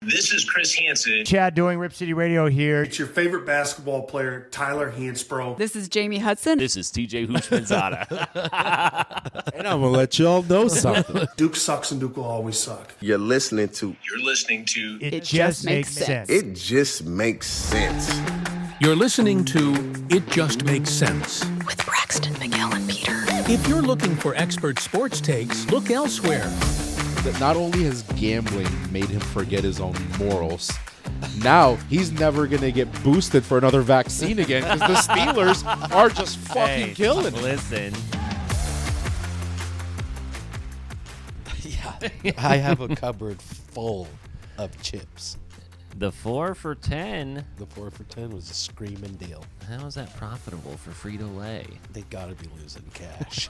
This is Chris Hansen. Chad doing Rip City Radio here. It's your favorite basketball player, Tyler Hansbrough. This is Jamie Hudson. This is TJ Houshmandzadeh. And I'm going to let y'all know something. Duke sucks and Duke will always suck. You're listening to It Just Makes Sense. It Just Makes Sense. You're listening to It Just Makes Sense. With Braxton, Miguel, and Peter. If you're looking for expert sports takes, look elsewhere. That not only has gambling made him forget his own morals, now he's never going to get boosted for another vaccine again because the Steelers are just fucking killing him. Listen. Yeah, I have a cupboard full of chips. The 4 for $10. The 4 for $10 was a screaming deal. How is that profitable for Frito-Lay? They got to be losing cash.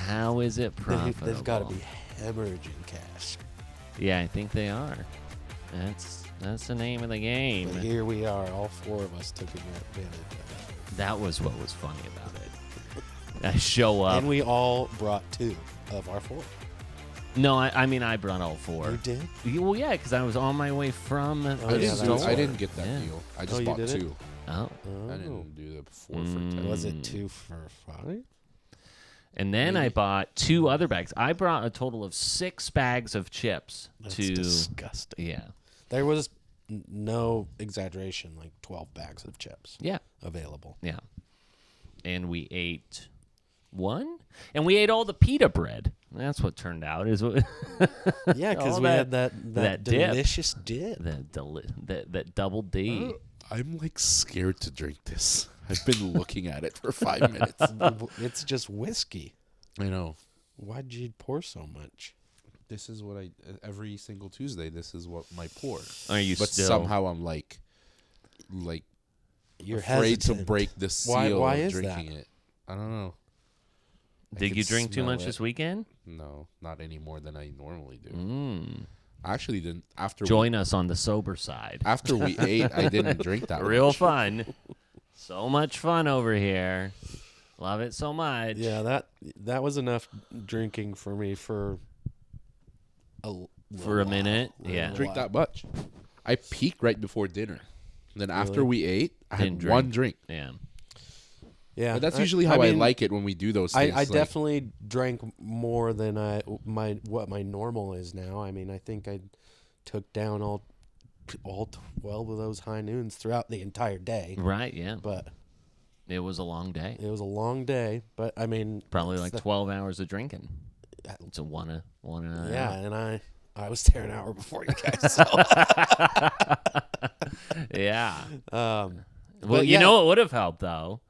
How is it profitable? They've got to be hemorrhaging cash. Yeah, I think they are. That's the name of the game. But here we are, all four of us took advantage of it. That was what was funny about it. I show up. And we all brought 2 of our 4. No, I mean I brought all 4. You did? Well, yeah, because I was on my way from. I didn't get that deal. I just bought 2. Oh. I didn't do the 4 for 10. Was it 2 for 5? And then I bought 2 other bags. I brought a total of 6 bags of chips. That's disgusting. Yeah. There was no exaggeration, like 12 bags of chips. Yeah. Available. Yeah. And we ate 1, and we ate all the pita bread. That's what turned out. Yeah, because we had that delicious dip. That double D. I'm like scared to drink this. I've been looking at it for 5 minutes. It's just whiskey. I know. Why'd you pour so much? This is what every single Tuesday, this is what my pour. Are you but still? Somehow I'm like you're afraid hesitant. to break the seal why of is drinking that? it. I don't know. Did you drink too much this weekend? No, not any more than I normally do. I actually didn't. Join us on the sober side. After we ate, I didn't drink that Real much. fun. So much fun over here. Love it so much. Yeah, that was enough drinking for me for a minute. Yeah. Drink that much. I peaked right before dinner. Then after we ate, I had one drink. Yeah. Yeah, but that's usually how I like it when we do those things. I definitely drank more than what my normal is now. I mean, I think I took down all 12 of those high noons throughout the entire day. Right, yeah. But it was a long day. It was a long day, but I mean, probably like 12 hours of drinking. It's a one and a yeah, and I was there an hour before you guys. So. Yeah. Well, you know what would have helped though.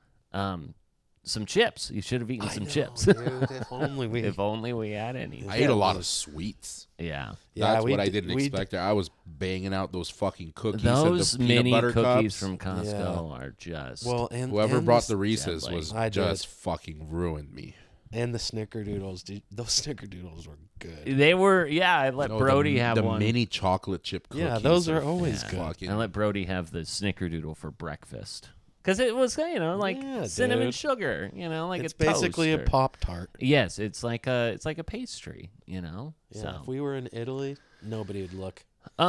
Some chips. You should have eaten some chips. Dude, if only we had any. I ate a lot of sweets. Yeah. That's what I didn't expect. I was banging out those fucking cookies. Those and the mini butter cookies cups. from Costco are just. Well, and whoever and brought the Reese's deadly. was just fucking ruined me. And the Snickerdoodles. Those Snickerdoodles were good. They were, yeah. I let Brody have the one. The mini chocolate chip cookies. Yeah, those are always good. I let Brody have the Snickerdoodle for breakfast. Because it was, like cinnamon sugar, like it's a toast basically a Pop-Tart. Yes, it's like a pastry, Yeah, So if we were in Italy, nobody would look.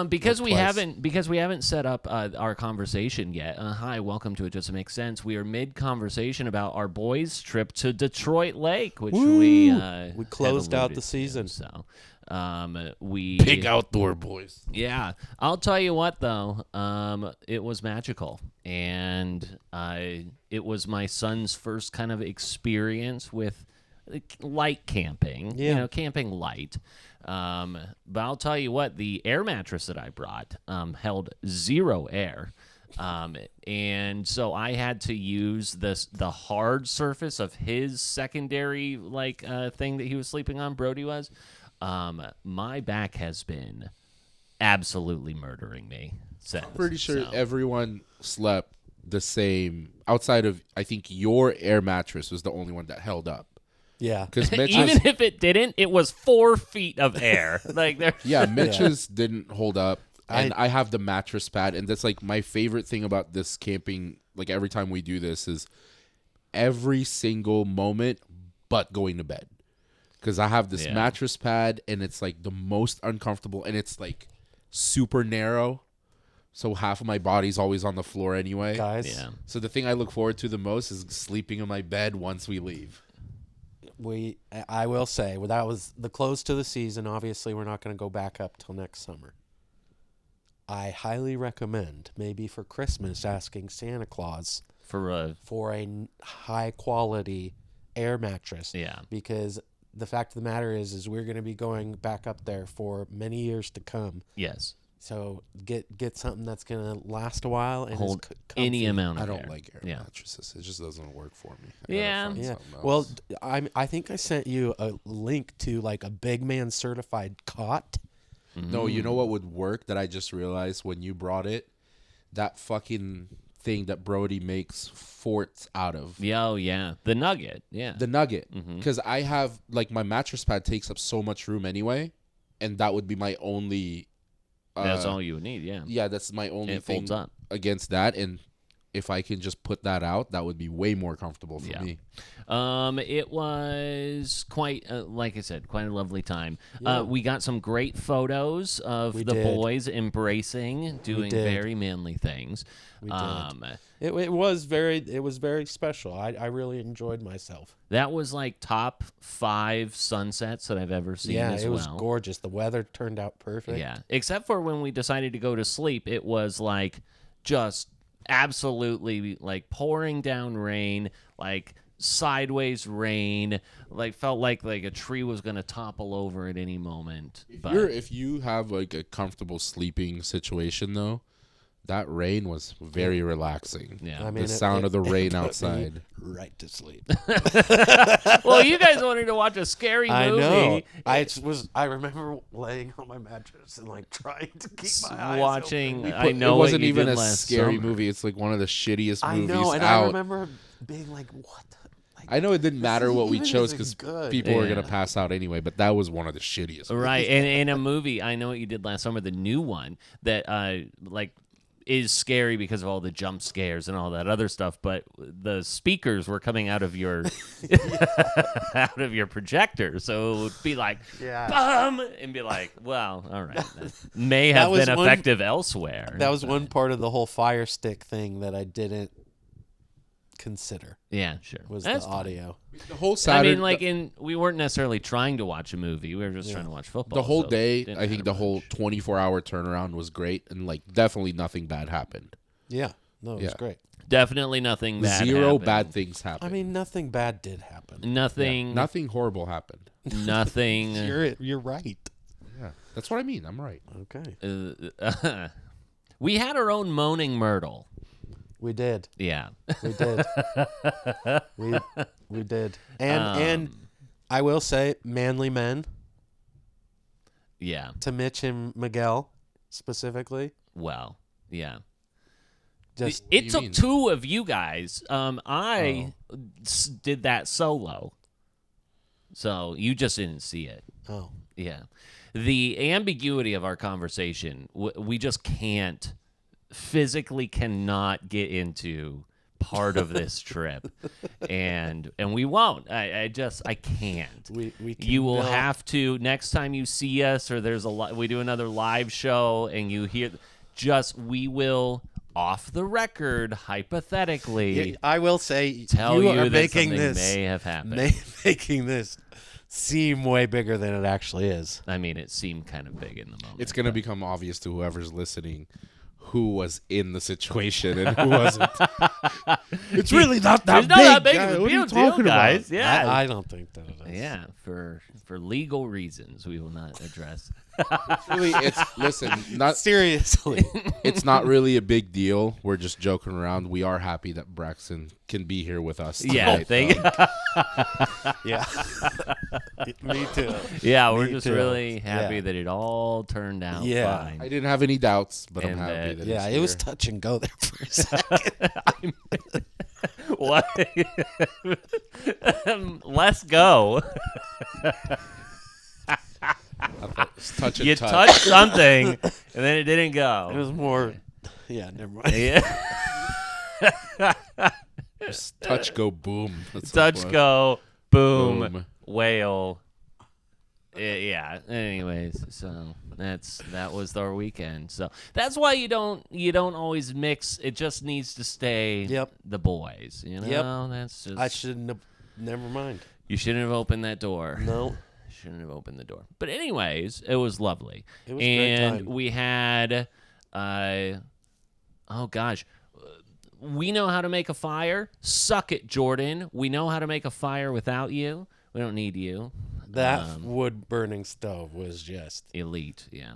Because we haven't set up our conversation yet. Hi, welcome to It Just Makes Sense. We are mid conversation about our boys' trip to Detroit Lake, which we closed out the season. So we big outdoor boys. Yeah, I'll tell you what though, it was magical, and it was my son's first kind of experience with light camping. Yeah. Camping light. But I'll tell you what, the air mattress that I brought held 0 air. And so I had to use the hard surface of his secondary thing that he was sleeping on. Brody was. My back has been absolutely murdering me since. Pretty sure everyone slept the same. Outside of, I think your air mattress was the only one that held up. Yeah, because even if it didn't, it was 4 feet of air. Mitch's didn't hold up, and I have the mattress pad, and that's like my favorite thing about this camping. Like every time we do this is every single moment, but going to bed. because I have this mattress pad, and it's like the most uncomfortable, and it's like super narrow. So half of my body's always on the floor anyway. Guys, So the thing I look forward to the most is sleeping in my bed once we leave. I will say, well, that was the close to the season. Obviously, we're not going to go back up till next summer. I highly recommend, maybe for Christmas, asking Santa Claus for a high quality air mattress. Yeah. Because the fact of the matter is we're going to be going back up there for many years to come. Yes. So get something that's going to last a while and hold is any comfy. amount of I don't air. like air mattresses. It just doesn't work for me. Yeah. Well, I think I sent you a link to like a big man certified cot. No, you know what would work that I just realized when you brought it? That fucking thing that Brody makes forts out of. Yeah, oh, yeah. The Nugget, yeah. The Nugget. Because I have, like, my mattress pad takes up so much room anyway, and that would be my only... that's all you would need, yeah. Yeah, that's my only It thing folds up. against that, and if I can just put that out, that would be way more comfortable for me. It was quite, like I said, quite a lovely time. We got some great photos of the boys embracing, doing very manly things. We did. It was very special. I really enjoyed myself. That was like top 5 sunsets that I've ever seen as well. Yeah, it was gorgeous. The weather turned out perfect. Yeah, except for when we decided to go to sleep, it was like just absolutely like pouring down rain, like sideways rain, like felt like a tree was going to topple over at any moment. If you have like a comfortable sleeping situation though, that rain was very relaxing. Yeah. I mean, the sound of the rain put me outside. right to sleep. Well, you guys wanted to watch a scary movie. I know. I remember laying on my mattress and like trying to keep my eyes watching. open. I know it wasn't what you even did a last scary summer. movie. It's like one of the shittiest I movies know, and out. I remember being like, "What?" I know it didn't matter what we even chose isn't because good. people were Yeah. gonna pass out anyway. But that was one of the shittiest. Right, and in a movie, I know what you did last summer, the new one that is scary because of all the jump scares and all that other stuff, but the speakers were coming out of your out of your projector, so it would be like bum and be like, well, all right, that may have been effective elsewhere. That was one part of the whole Fire Stick thing that I didn't consider. Yeah, sure. Was That's the fine. audio. The whole Saturday, we weren't necessarily trying to watch a movie. We were just trying to watch football. the whole so day, it didn't I think matter the whole much. 24-hour turnaround was great, and like definitely nothing bad happened. Yeah, no, it was Yeah. great. Definitely nothing bad. Zero happened. bad things happened. I mean, nothing bad did happen. Nothing. Nothing horrible happened. Nothing. You're right. Yeah, that's what I mean. I'm right. Okay, We had our own moaning myrtle. we did. Yeah. We did. we did. And I will say, manly men Yeah. to Mitch and Miguel specifically. Well, yeah. Just It you took mean? 2 of you guys. I did that solo. So you just didn't see it. oh, Yeah. The ambiguity of our conversation, we just physically cannot get into part of this trip. And we won't. I can't. we You will cannot- have to, next time you see us or we do another live show and you hear, we will, off the record, hypothetically, I will say, tell you you are that making something this may have happened. making this seem way bigger than it actually is. I mean, it seemed kind of big in the moment. It's gonna become obvious to whoever's listening who was in the situation and who wasn't. It's really not that It's not that big guy. of a What are you deal, talking guys. about? Yeah. I don't think that it is. Yeah, for legal reasons we will not address. Really, not Seriously. it's not really a big deal. We're just joking around. We are happy that Braxton can be here with us Yeah, tonight, though. Yeah. Me too. Yeah, we're Me just too. really happy Yeah. that it all turned out Yeah. fine. I didn't have any doubts, but I'm And happy that Yeah, he's it was here. touch and go there for a second. What? Let's go. It's touch and You touch. touched something, and then it didn't go. It was more. Yeah, never mind. Yeah. Just touch, go, boom. That's what it Touch, was. go, boom, Boom. whale. Yeah. Anyways, so that was our weekend. So that's why you don't always mix. It just needs to stay. Yep. The boys. You know. Yep. That's just. I shouldn't have. Never mind. You shouldn't have opened that door. No. Shouldn't have opened the door. But anyways, it was lovely. It was a great and time. we had. Oh gosh. We know how to make a fire. Suck it, Jordan. We know how to make a fire without you. We don't need you. That wood burning stove was just Elite, yeah.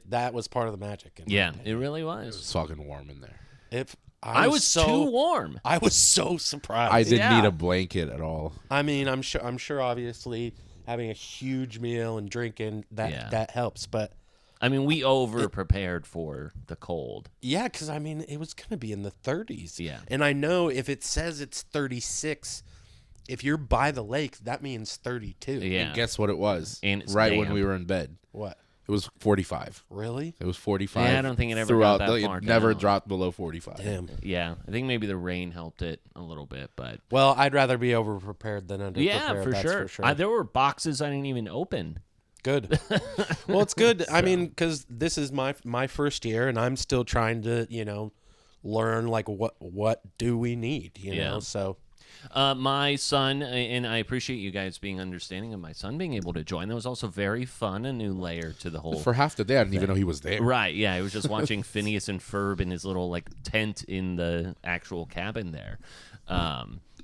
that was part of the magic. Yeah, it really was. It's fucking warm in there. I was too warm. I was so surprised. I didn't Yeah. need a blanket at all. I mean, I'm sure obviously having a huge meal and drinking that helps, but I mean, we over-prepared for the cold. yeah, because I mean, it was gonna be in the 30s. Yeah. And I know if it says it's 36, if you're by the lake, that means 32. Yeah. And guess what it was? And it's right when damp. we were in bed. What? It was 45. Really? It was 45. Yeah, I don't think it ever throughout got that the, far It never down. dropped below 45. Damn. Yeah, I think maybe the rain helped it a little bit, but Well, I'd rather be over prepared than under yeah, prepared. for That's sure. For sure. There were boxes I didn't even open. Good. Well, it's good. I mean, because this is my first year, and I'm still trying to learn like what do we need, you know. So My son, and I appreciate you guys being understanding of my son being able to join. That was also very fun, a new layer to the whole. For half the day, I didn't even know he was there. Right, yeah, I was just watching Phineas and Ferb in his little like tent in the actual cabin there.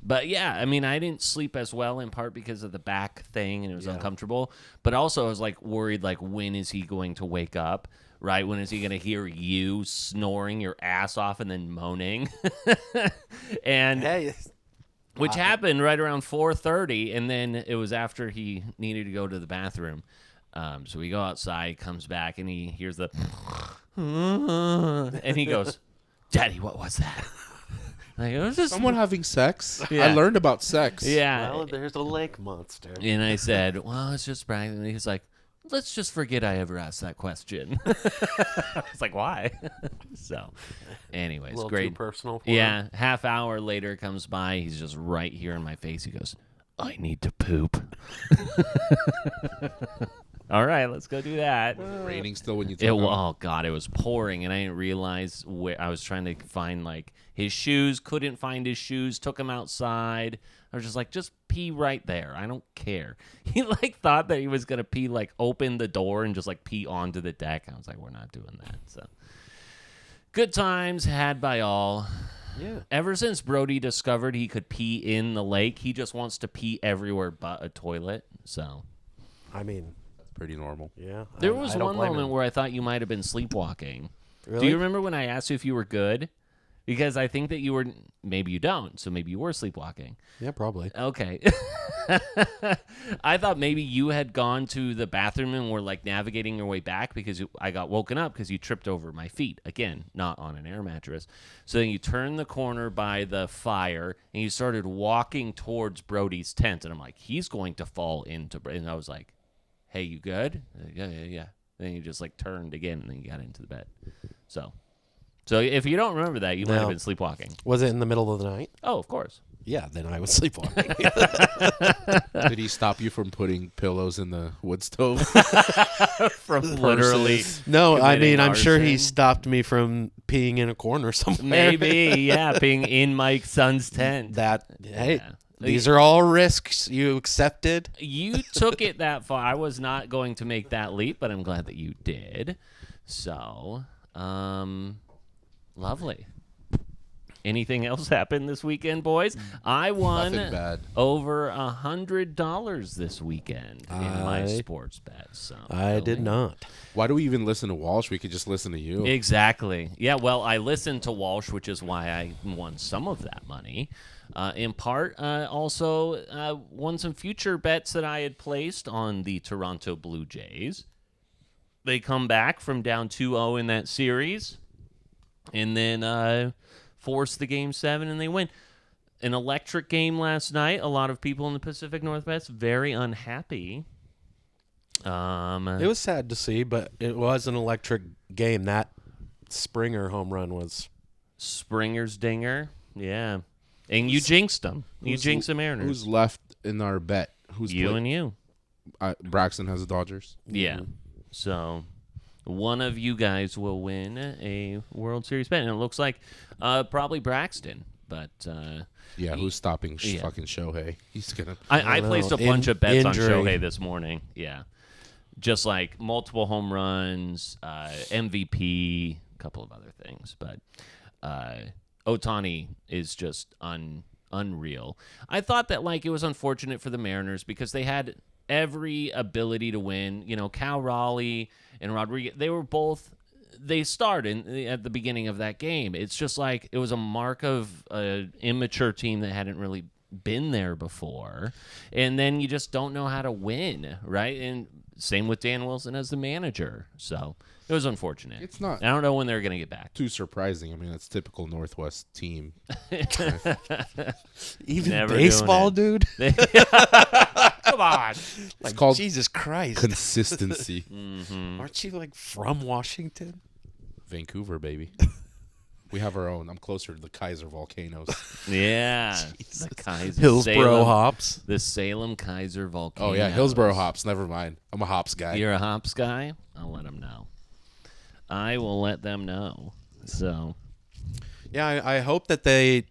But yeah, I mean, I didn't sleep as well in part because of the back thing and it was uncomfortable. But also, I was like worried, like when is he going to wake up? Right, when is he going to hear you snoring your ass off and then moaning? And hey, which happened right around 4:30, and then it was after he needed to go to the bathroom. So we go outside, comes back, and he hears the, and he goes, "Daddy, what was that?" Like, it was just Someone having sex? Yeah. I learned about sex. yeah. well, there's a lake monster. And I said, "Well, it's just practice." And he's like, "Let's just forget I ever asked that question." I was like, "Why?" So, anyways, A little great. too personal. For Yeah, him. half hour later comes by. He's just right here in my face. He goes, "I need to poop." All right, let's go do that. Raining still when you It, took him. oh God, it was pouring, and I didn't realize where I was trying to find like his shoes. Couldn't find his shoes. Took him outside. I was just pee right there. I don't care. He like thought that he was gonna pee, like open the door and just like pee onto the deck. I was like, we're not doing that. So good times had by all. Yeah. Ever since Brody discovered he could pee in the lake, he just wants to pee everywhere but a toilet. So I mean, Pretty normal. yeah. there I was don't one blame moment him. where I thought you might have been sleepwalking. Really? Do you remember when I asked you if you were good? Because I think that you were, maybe you don't, so maybe you were sleepwalking. Yeah, probably. Okay. I thought maybe you had gone to the bathroom and were like navigating your way back because I got woken up because you tripped over my feet. Again, not on an air mattress. So then you turned the corner by the fire and you started walking towards Brody's tent. And I'm like, he's going to fall into, and I was like, hey, you good? Yeah. Then you just like turned again and then you got into the bed. So if you don't remember that, you might have No. been sleepwalking. Was it in the middle of the night? Oh, of course. Yeah, then I was sleepwalking. Did he stop you from putting pillows in the wood stove? From literally. No, I committing mean, I'm sure he arson. stopped me from peeing in a corner somewhere. Maybe, yeah, being in my son's tent. That, hey, Yeah. these are all risks you accepted. You took it that far. I was not going to make that leap, but I'm glad that you did. So, lovely. Anything else happened this weekend, boys? I won Nothing bad. over $100 this weekend in my I- sports bet. So I did really- not. Why do we even listen to Walsh? We could just listen to you. Exactly. Yeah, well, I listened to Walsh, which is why I won some of that money. In part, also won some future bets that I had placed on the Toronto Blue Jays. They come back from down 2-0 in that series, and then force the Game 7, and they win. An electric game last night. A lot of people in the Pacific Northwest very unhappy. It was sad to see, but it was an electric game. That Springer home run was. Springer's dinger, yeah. And you jinxed them. You Who's- jinxed the Mariners. Who's left in our bet? Who's You play- and you. Braxton has the Dodgers. Yeah. So one of you guys will win a World Series bet, and it looks like probably Braxton. But yeah, who's stopping fucking Shohei? He's gonna. I placed a bunch of bets injury. on Shohei this morning. Yeah, just like multiple home runs, MVP, a couple of other things. But Ohtani is just unreal. I thought that like it was unfortunate for the Mariners because they had every ability to win. You know, Cal Raleigh and Rodriguez, they started at the beginning of that game. It's just like it was a mark of an immature team that hadn't really been there before. And then you just don't know how to win, right? And same with Dan Wilson as the manager. So it was unfortunate. It's not. I don't know when they're going to get back. Too surprising. I mean, that's typical Northwest team. Even Never baseball, doing dude. Come on. It's called Jesus Christ. consistency. Aren't you like from Washington? Vancouver, baby. We have our own. I'm closer to the Kaiser volcanoes. Yeah. The Kaiser, Hillsboro Salem, hops. The Salem Kaiser volcano. Oh yeah, Hillsboro hops. Never mind. I'm a hops guy. You're a hops guy? I'll let them know. I will let them know. So, Yeah, I hope that the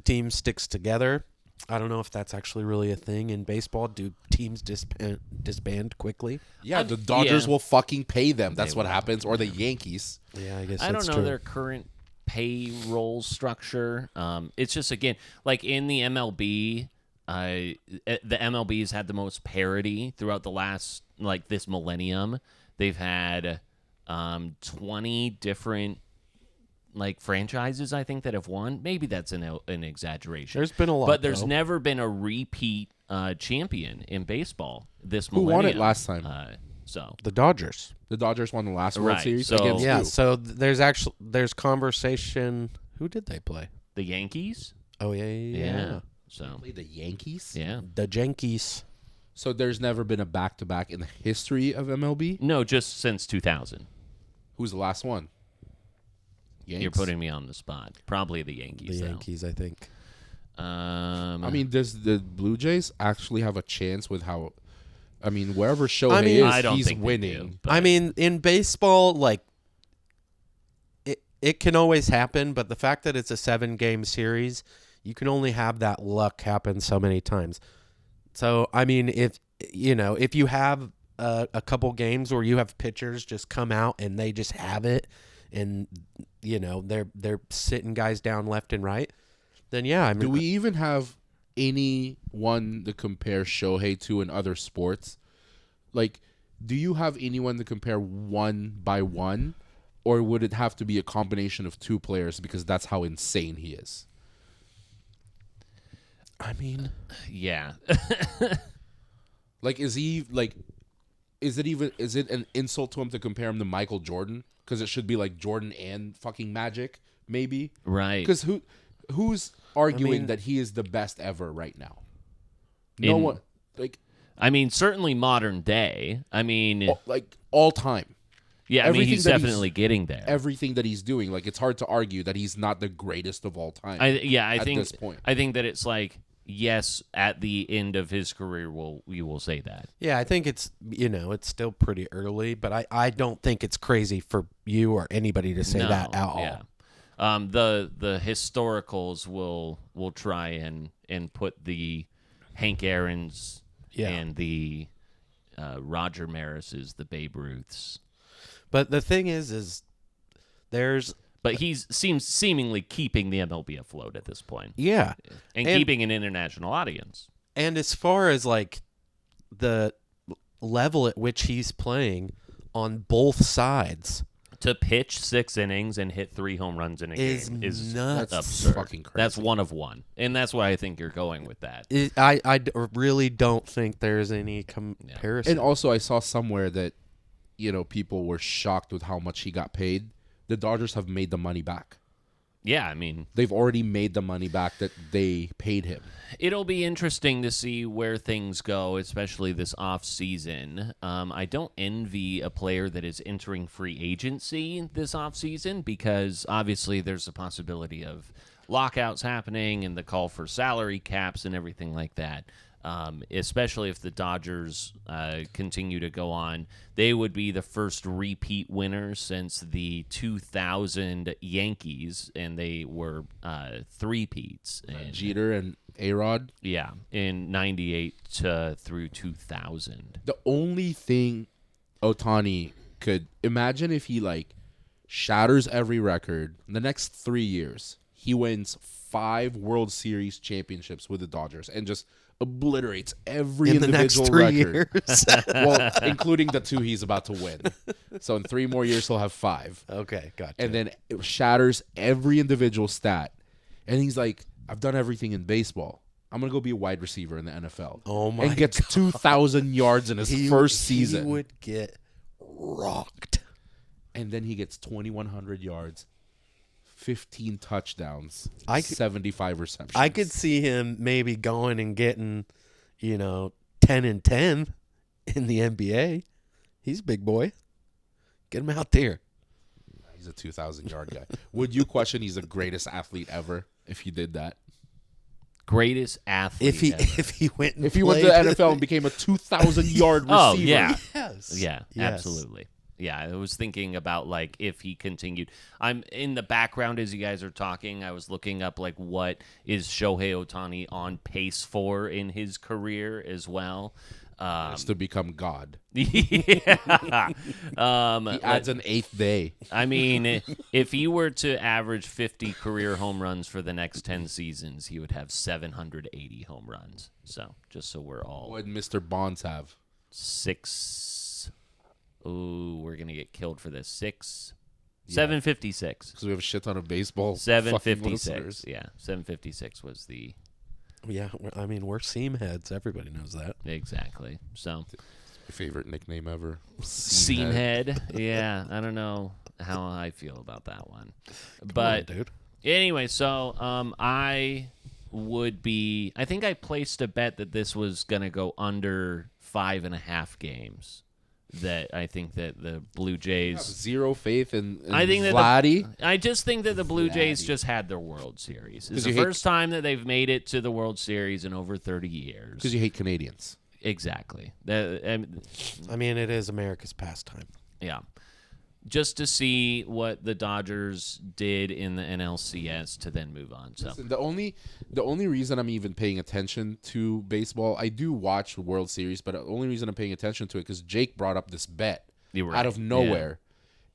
team sticks together. I don't know if that's actually really a thing in baseball. Do teams disband quickly? Yeah, the Dodgers yeah. will fucking pay them. That's They what will. happens. Or the Yankees. Yeah, I guess I that's don't know true. their current payroll structure. It's just, again, like in the MLB, the MLB's had the most parity throughout the last, like, this millennium. They've had 20 different, like, franchises, I think, that have won. Maybe that's an exaggeration. There's been a lot, But there's though. never been a repeat champion in baseball this Who millennium. won it last time? The Dodgers. The Dodgers won the last World Right, Series so- against Yeah, who? so there's conversation. Who did they play? The Yankees? Oh, yeah. So, Played the Yankees. yeah. The Yankees. So there's never been a back-to-back in the history of MLB. No, just since 2000. Who's the last one? Yanks? You're putting me on the spot. Probably the Yankees, The though. Yankees, I think. I mean, does the Blue Jays actually have a chance with how? I mean, wherever Shohei mean, I is, don't he's think they do, winning. but- I mean, in baseball, like, it can always happen, but the fact that it's a 7-game series, you can only have that luck happen so many times. So, I mean, if you have a couple games where you have pitchers just come out and they just have it, and they're sitting guys down left and right, then yeah, I mean, Do we even have anyone to compare Shohei to in other sports? Like, do you have anyone to compare one by one, or would it have to be a combination of two players because that's how insane he is? I mean, Yeah. Like, is it an insult to him to compare him to Michael Jordan? Because it should be like Jordan and fucking Magic, maybe. Right. Because who's arguing mean- that he is the best ever right now? No In- one. I mean, certainly modern day. I mean, All time. yeah, I mean, everything he's that he's- definitely getting there. Everything that he's doing, like, it's hard to argue that he's not the greatest of all time. I at think this point. I think that it's like, yes, at the end of his career, we will say that. yeah, I think it's still pretty early, but I don't think it's crazy for you or anybody to say that at all. Yeah. The historicals will try and put the Hank Aaron's Yeah. and the Roger Maris's, the Babe Ruths. But the thing is there's But he's seemingly keeping the MLB afloat at this point, yeah, and keeping an international audience. and as far as like the level at which he's playing on both sides To pitch 6 innings and hit 3 home runs in a is game is nuts. That's absurd. fucking crazy. That's one of one, and that's why I think you're going with that. Really don't think there's any comparison. And also, I saw somewhere that, people were shocked with how much he got paid. The Dodgers have made the money back. Yeah, I mean, They've already made the money back that they paid him. it'll be interesting to see where things go, especially this off season. I don't envy a player that is entering free agency this off season because obviously there's a possibility of lockouts happening and the call for salary caps and everything like that. especially if the Dodgers continue to go on. They would be the first repeat winner since the 2000 Yankees, and they were three-peats. Jeter and A-Rod. Yeah, in 98 through 2000. The only thing Ohtani could imagine if he like shatters every record in the next 3 years, he wins 5 World Series championships with the Dodgers and just obliterates every In the individual next 3 record. years. Well, including the 2 he's about to win. So in 3 more years he'll have 5. Okay, gotcha. And then it shatters every individual stat. And he's like, I've done everything in baseball. I'm going to go be a wide receiver in the NFL. Oh, my And gets 2,000 yards in his first season. He would get rocked. And then he gets 2,100 yards, 15 touchdowns, I could- 75 receptions. I could see him maybe going and getting, 10 and 10 in the NBA. He's a big boy. Get him out there. He's a 2,000-yard guy. Would you question he's the greatest athlete ever if he did that? Greatest athlete ever. If he went and If he went to played- the NFL and became a 2,000-yard receiver. Oh, yeah. Yes. Yeah, Yes. absolutely. Yeah, I was thinking about like if he continued. I'm in the background as you guys are talking. I was looking up like what is Shohei Ohtani on pace for in his career as well. Just to become God. Yeah. He adds an 8th day. I mean, if he were to average 50 career home runs for the next 10 seasons, he would have 780 home runs. So just so we're all What did Mr. Bonds have? 6. Ooh, we're gonna get killed for this. 756. Because we have a shit ton of baseball. fucking 756. listeners. Yeah, 756 was the Yeah, I mean, we're seam heads. Everybody knows that. exactly. So My favorite nickname ever. seam head. Yeah, I don't know how I feel about that one, Come but on, dude. anyway, so I think I placed a bet that this was gonna go under 5.5 games. That I think that the Blue Jays. Zero faith in I think that Vladdy. I just think that the Blue Jays just had their World Series. It's the you hate- first time that they've made it to the World Series in over 30 years. Because you hate Canadians. Exactly. I mean, it is America's pastime. Yeah. Just to see what the Dodgers did in the NLCS to then move on. So Listen, the only reason I'm even paying attention to baseball, I do watch the World Series, but the only reason I'm paying attention to it because Jake brought up this bet You're right, out of nowhere,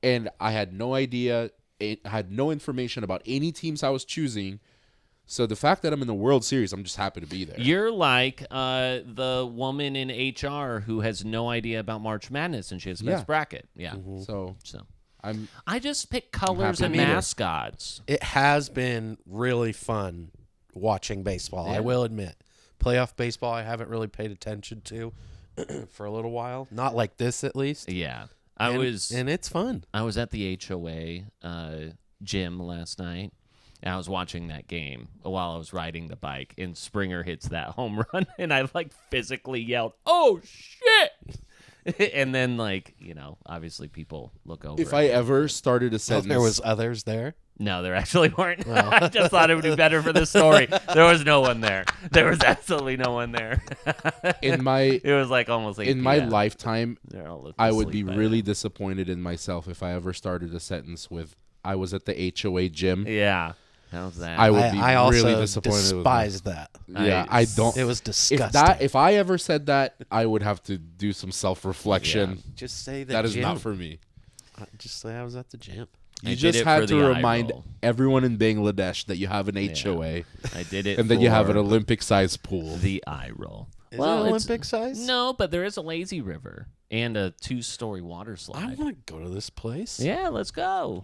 and I had no idea. I had no information about any teams I was choosing. So the fact that I'm in the World Series, I'm just happy to be there. you're like the woman in HR who has no idea about March Madness and she has missed Yeah. bracket. Yeah. So So I'm I just pick colors happy and to be there. mascots. It has been really fun watching baseball. I will admit. Playoff baseball, I haven't really paid attention to for a little while. Not like this, at least. Yeah. And it's fun. I was at the HOA gym last night. And I was watching that game while I was riding the bike, and Springer hits that home run, and I like physically yelled, "Oh shit!" And then obviously people look over. if at I me. ever started a Oh, sentence, there was others there. No, there actually weren't. I just thought it would be better for the story. There was no one there. There was absolutely no one there. in my It was like almost 8 in my p.m. lifetime, They're all I would be asleep by really then. disappointed in myself if I ever started a sentence with "I was at the HOA gym." Yeah. How's that? I would be I also really disappointed. despised that. Yeah, I don't. It was disgusting. If I ever said that, I would have to do some self-reflection. Just say That is gym. not for me. Just say I was at the gym. I You did just it had for to the eye remind roll. everyone in Bangladesh that you have an HOA, I did it and then you have an for Olympic-sized pool. the eye roll. Is Well, it it's- Olympic size? No, but there is a lazy river and a 2-story water I slide. want to go to this place. Yeah, let's go.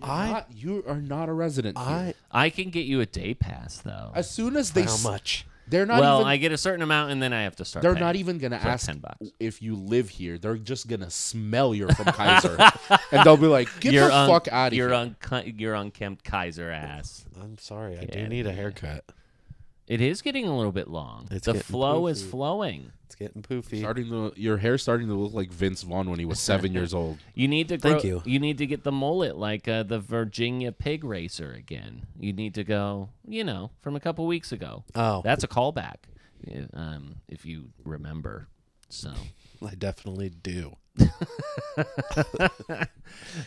You are not a resident here. I can get you a day pass though. As soon as they, How much? they're not Well, even. I get a certain amount and then I have to start. They're paying. not even gonna So ask $10. if you live here. They're just gonna smell you're from Kaiser, and they'll be like, "Get the fuck out of Your here!" your unkempt Kaiser ass. I'm sorry. I Yeah, do need a yeah. haircut. It is getting a little bit long. It's the getting flow is poofy. flowing. It's getting poofy. Your hair's starting to look like Vince Vaughn when he was 7 years old. You need to grow, Thank you. You need to get the mullet like the Virginia pig racer again. You need to go, from a couple weeks ago. Oh. That's a callback. if you remember. So I definitely do.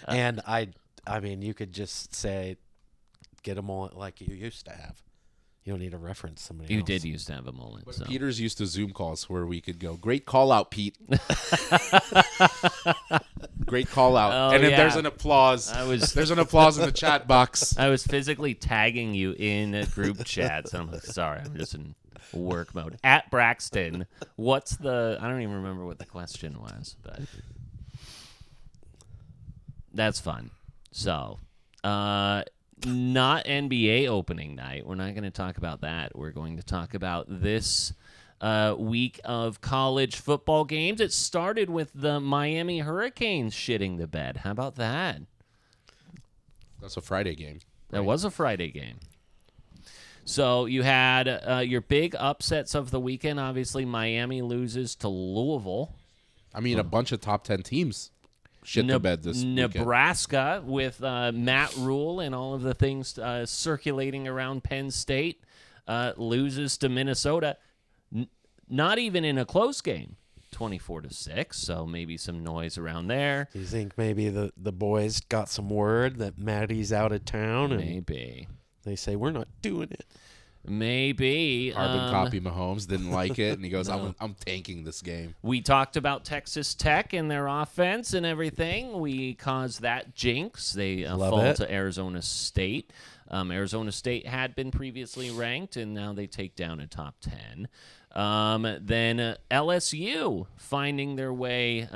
And I mean, you could just say, get a mullet like you used to have. You don't need to reference somebody you else. did used to have a mullet. So. Peter's used to Zoom calls where we could go, great call out, Pete. Great call out. Oh, and then yeah. there's an applause. There's an applause in the chat box. I was physically tagging you in group chats. I'm like, sorry, I'm just in work mode. At Braxton, what's the? I don't even remember what the question was, but that's fun. So, not NBA opening night. We're not going to talk about that. We're going to talk about this week of college football games. It started with the Miami Hurricanes shitting the bed. How about that? That's a Friday game. That was a Friday game. So you had your big upsets of the weekend. Obviously, Miami loses to Louisville. I mean, a bunch of top 10 teams shit the bed this weekend. Nebraska with Matt Rule and all of the things circulating around Penn State loses to Minnesota. Not even in a close game, 24-6. So maybe some noise around there. Do you think maybe the boys got some word that Maddie's out of town? And Maybe. they say, we're not doing it. Maybe. Carbon copy Mahomes didn't like it, and he goes, I'm tanking this game. We talked about Texas Tech and their offense and everything. We caused that jinx. They fall to Arizona State. Arizona State had been previously ranked, and now they take down a top 10. Then LSU finding their way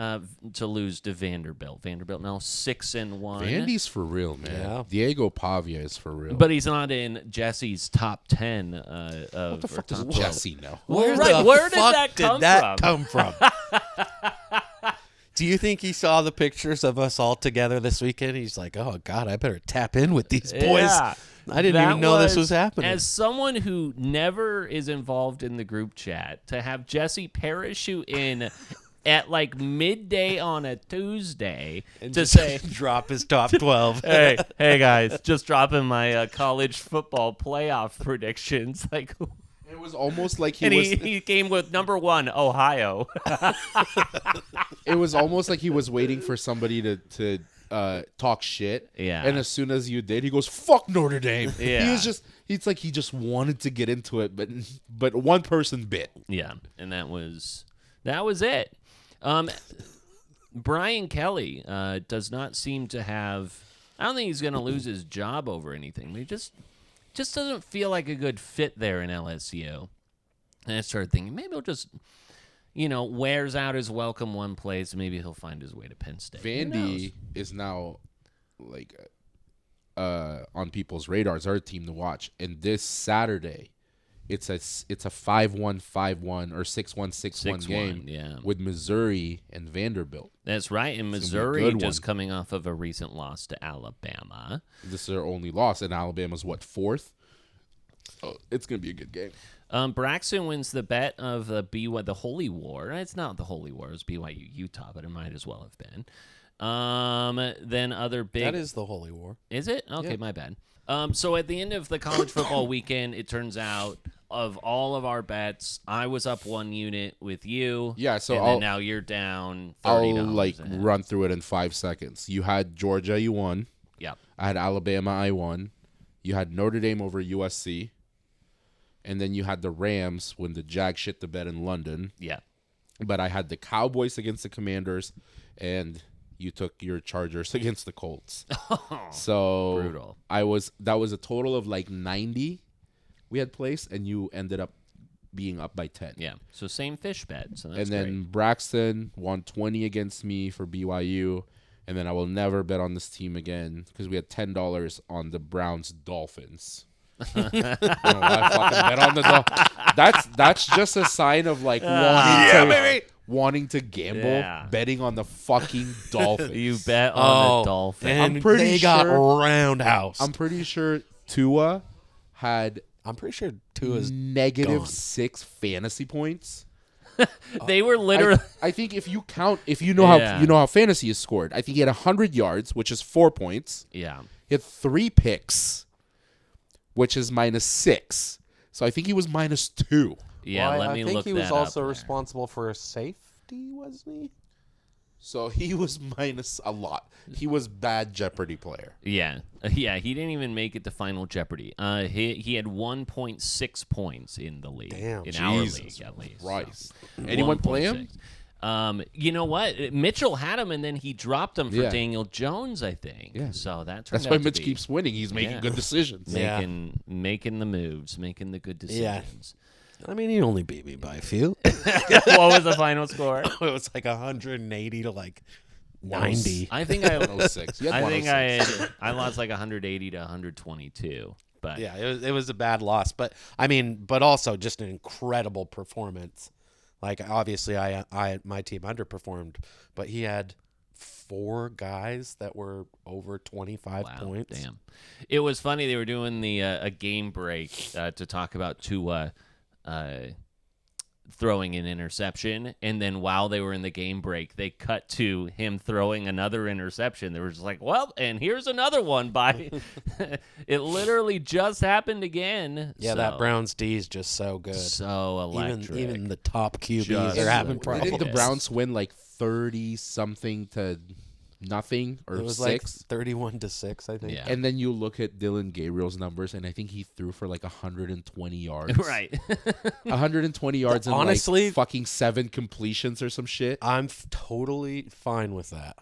to lose to Vanderbilt. Vanderbilt now 6-1. Vandy's for real, man. Yeah. Diego Pavia is for real. But he's not in Jesse's top 10. What the fuck does Jesse know? Where did that come from? Do you think he saw the pictures of us all together this weekend? He's like, oh, God, I better tap in with these boys. Yeah. I didn't even know this was happening. As someone who never is involved in the group chat, to have Jesse parachute in at like midday on a Tuesday and to just say, drop his top 12. hey guys, just dropping my college football playoff predictions. Like, It was almost like he came with number 1, Ohio. It was almost like he was waiting for somebody to talk shit. Yeah. And as soon as you did, he goes, fuck Notre Dame. Yeah. It's like he just wanted to get into it, but one person bit. Yeah, and that was it. Brian Kelly does not seem to have. I don't think he's going to lose his job over anything. He just doesn't feel like a good fit there in LSU. And I started thinking maybe he'll just, wears out his welcome one place. Maybe he'll find his way to Penn State. Vandy is now like on people's radars, our team to watch. And this Saturday, it's a 5-1, 5-1 or 6-1, 6-1 game with Missouri and Vanderbilt. That's right. And Missouri just coming off of a recent loss to Alabama. This is their only loss, and Alabama's what, 4th? Oh, it's gonna be a good game. Braxton wins the bet of the Holy War. It's not the Holy War. It's BYU Utah, but it might as well have been. Then other big. That is the Holy War. Is it? Okay, yeah. My bad. So at the end of the college football weekend, it turns out of all of our bets, I was up 1 unit with you. Yeah, so then now you're down $30. I'll run through it in 5 seconds. You had Georgia, you won. Yeah. I had Alabama, I won. You had Notre Dame over USC. And then you had the Rams when the Jags shit the bed in London. Yeah. But I had the Cowboys against the Commanders, and you took your Chargers against the Colts. So brutal. That was a total of like 90 we had placed, and you ended up being up by 10. Yeah. So same fish bet. So that's and then Braxton won 20 against me for BYU. And then I will never bet on this team again because we had $10 on the Browns Dolphins. I don't know why I fucking bet on the Dolphins. That's just a sign of like wanting to gamble, betting on the fucking Dolphins. You bet on the Dolphins. And I'm pretty they sure, got roundhouse. I'm pretty sure Tua's -6 fantasy points. They were literally. I think if you know how fantasy is scored. I think he had 100 yards, which is 4 points. Yeah. He had 3 picks, which is -6. So I think he was -2. Yeah, Well, let I me think look he was that up also there. responsible for a safety, wasn't he? So he was minus a lot. He was bad Jeopardy player. Yeah, he didn't even make it to Final Jeopardy. He had 1.6 points in the league, Damn. in our Jesus league at least. Christ. So. Anyone play him? 1.6. You know what? Mitchell had him, and then he dropped him for Yeah. Daniel Jones, I think. Yeah. So that turned That's out why to Mitch be keeps winning. He's making Yeah. good decisions. Yeah. making the moves, making the good Yeah. decisions. I mean, he only beat me by a few. What was the final score? It was like 180 to like 90. I think I 106. You had I think 106. I lost like 180 to 122. But Yeah, it was a bad loss, but I mean, but also just an incredible performance. Like obviously, my team underperformed, but he had 4 guys that were over 25 wow, points. damn. It was funny. They were doing the a game break to talk about Tua throwing an interception, and then while they were in the game break, they cut to him throwing another interception. They were just like, well, and here's another one by it literally just happened again. Yeah, So, that Browns D is just so good. so electric. Even the top QBs Just are having so problems. Didn't the Browns win like 30-something to nothing or It was 6? like 31-6, I think. Yeah. And then you look at Dylan Gabriel's numbers, and I think he threw for like 120 yards. Right. 120 yards and Honestly- like fucking 7 completions or some shit. I'm totally fine with that.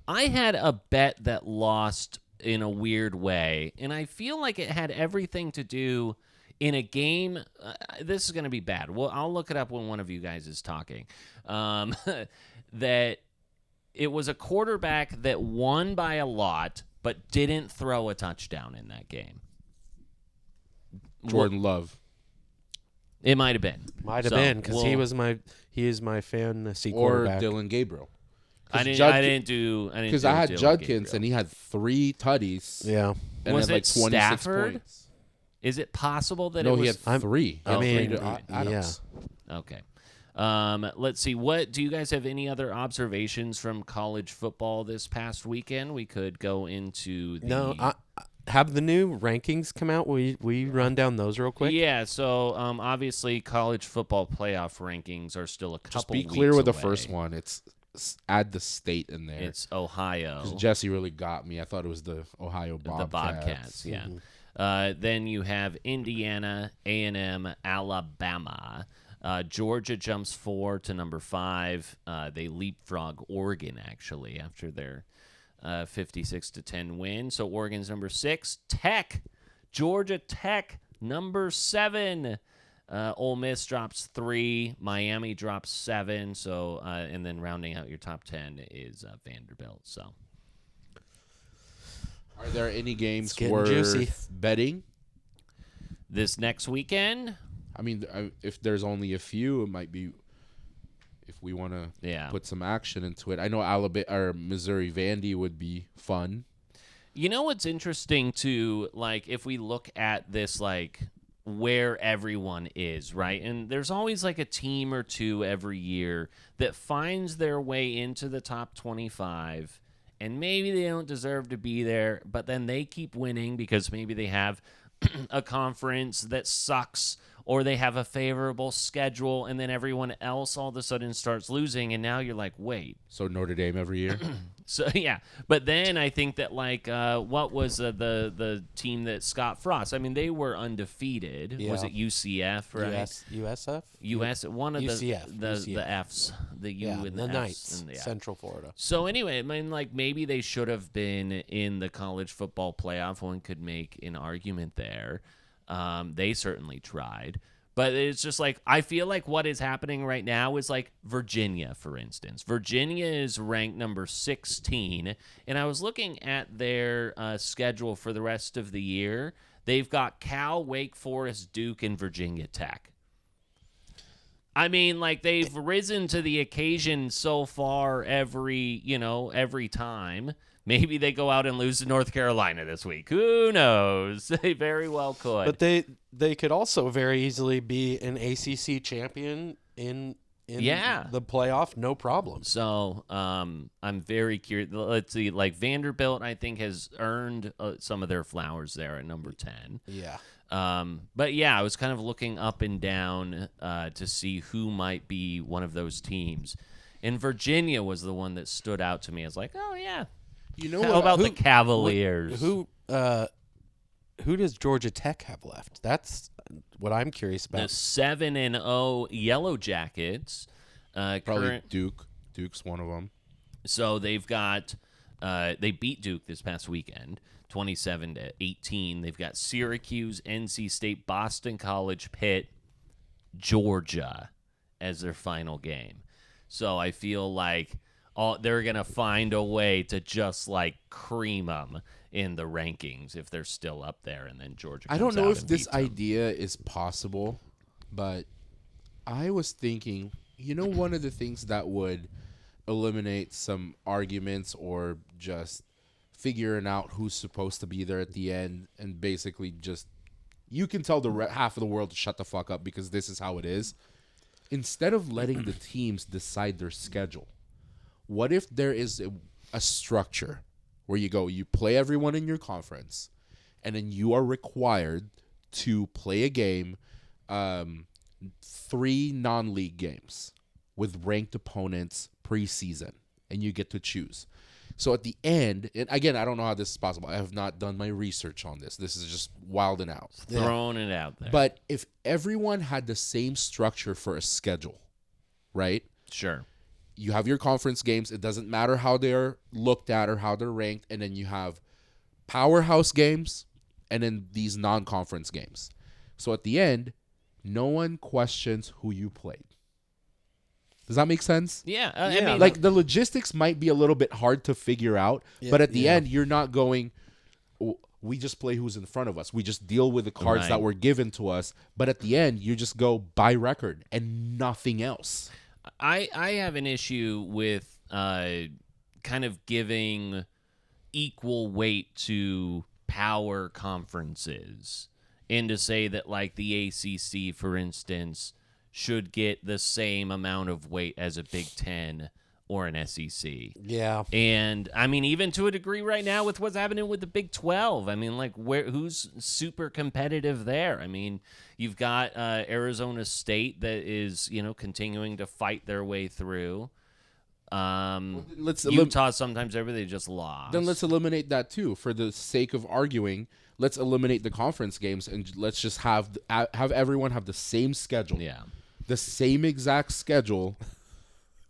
I had a bet that lost in a weird way, and I feel like it had everything to do in a game. This is going to be bad. Well, I'll look it up when one of you guys is talking. That it was a quarterback that won by a lot but didn't throw a touchdown in that game. Jordan Love. It might have been. Might have So, been because we'll- he is my fantasy Or quarterback. Dylan Gabriel. I didn't do Because I had Dylan Judkins, Gabriel. and he had 3 tutties. Yeah. And Was had like it 26 Stafford? points. Is it possible that No, it was? he had 3. I mean, 3 to Adams. Okay. Let's see. What do you guys have any other observations from college football this past weekend? We could go into the No, have the new rankings come out? We run down those real quick? Yeah, so obviously college football playoff rankings are still a couple Just be weeks clear with the away. first one. It's add the state in there. It's Ohio. 'Cause Jesse really got me. I thought it was the Ohio Bobcats. The Bobcats, yeah. Mm-hmm. Then you have Indiana, A&M, Alabama. Georgia jumps 4 to number 5. They leapfrog Oregon, actually, after their 56-10 win. So Oregon's number 6. Tech, Georgia Tech, number 7. Ole Miss drops 3. Miami drops 7. So and then rounding out your top 10 is Vanderbilt. So Are there any games getting worth juicy. betting? this next weekend, I mean, if there's only a few, it might be if we want to Yeah. put some action into it. I know Alabama or Missouri Vandy would be fun. you know what's interesting too? Like if we look at this, like where everyone is, right? And there's always like a team or two every year that finds their way into the top 25, and maybe they don't deserve to be there, but then they keep winning because maybe they have a conference that sucks, or they have a favorable schedule, and then everyone else all of a sudden starts losing, and now you're like, wait. So Notre Dame every year. So yeah, but then I think that like what was the team that Scott Frost? I mean, they were undefeated. Was Yeah. it UCF, right? USF? US, one of UCF, the UCF. F's, the U Yeah, and the F's, Knights, and, yeah. Central Florida. So anyway, I mean, like maybe they should have been in the college football playoff. One could make an argument there. They certainly tried. But it's just like, I feel like what is happening right now is like Virginia, for instance. Virginia is ranked number 16, and I was looking at their schedule for the rest of the year. They've got Cal, Wake Forest, Duke, and Virginia Tech. I mean, like, they've risen to the occasion so far every time. Maybe they go out and lose to North Carolina this week. Who knows? They very well could. But they could also very easily be an ACC champion in in Yeah. the playoff, no problem. So I'm very curious. Let's see. Like Vanderbilt, I think, has earned some of their flowers there at number 10. Yeah. But yeah, I was kind of looking up and down to see who might be one of those teams. And Virginia was the one that stood out to me. I was like, oh, yeah. You know How what? about the Cavaliers? Who does Georgia Tech have left? That's what I'm curious The about. 7-0 Yellow Jackets. Probably Duke. Duke's one of them. So they've got they beat Duke this past weekend, 27-18. They've got Syracuse, NC State, Boston College, Pitt, Georgia as their final game. So I feel like they're going to find a way to just like cream them in the rankings if they're still up there, and then Georgia I don't comes know out if and this beats them. idea is possible, but I was thinking, one of the things that would eliminate some arguments or just figuring out who's supposed to be there at the end, and basically just you can tell the half of the world to shut the fuck up because this is how it is. Instead of letting the teams decide their schedule, what if there is a structure where you play everyone in your conference, and then you are required to play a game, 3 non-league games with ranked opponents preseason, and you get to choose. So at the end, and again, I don't know how this is possible. I have not done my research on this. This is just wilding out. Throwing it out there. But if everyone had the same structure for a schedule, right? Sure. You have your conference games. It doesn't matter how they're looked at or how they're ranked. And then you have powerhouse games and then these non-conference games. So at the end, no one questions who you played. Does that make sense? Yeah. I Yeah. mean, Like the logistics might be a little bit hard to figure out, but at the end, you're not going, we just play who's in front of us. We just deal with the cards Right. that were given to us. But at the end, you just go by record and nothing else. I have an issue with kind of giving equal weight to power conferences, and to say that like the ACC, for instance, should get the same amount of weight as a Big Ten or an SEC. Yeah. And I mean, even to a degree right now with what's happening with the Big 12, I mean, like who's super competitive there? I mean, you've got Arizona State that is, continuing to fight their way through. Utah, sometimes everybody just lost. Then let's eliminate that too. For the sake of arguing, let's eliminate the conference games and let's just have everyone have the same schedule. Yeah. The same exact schedule.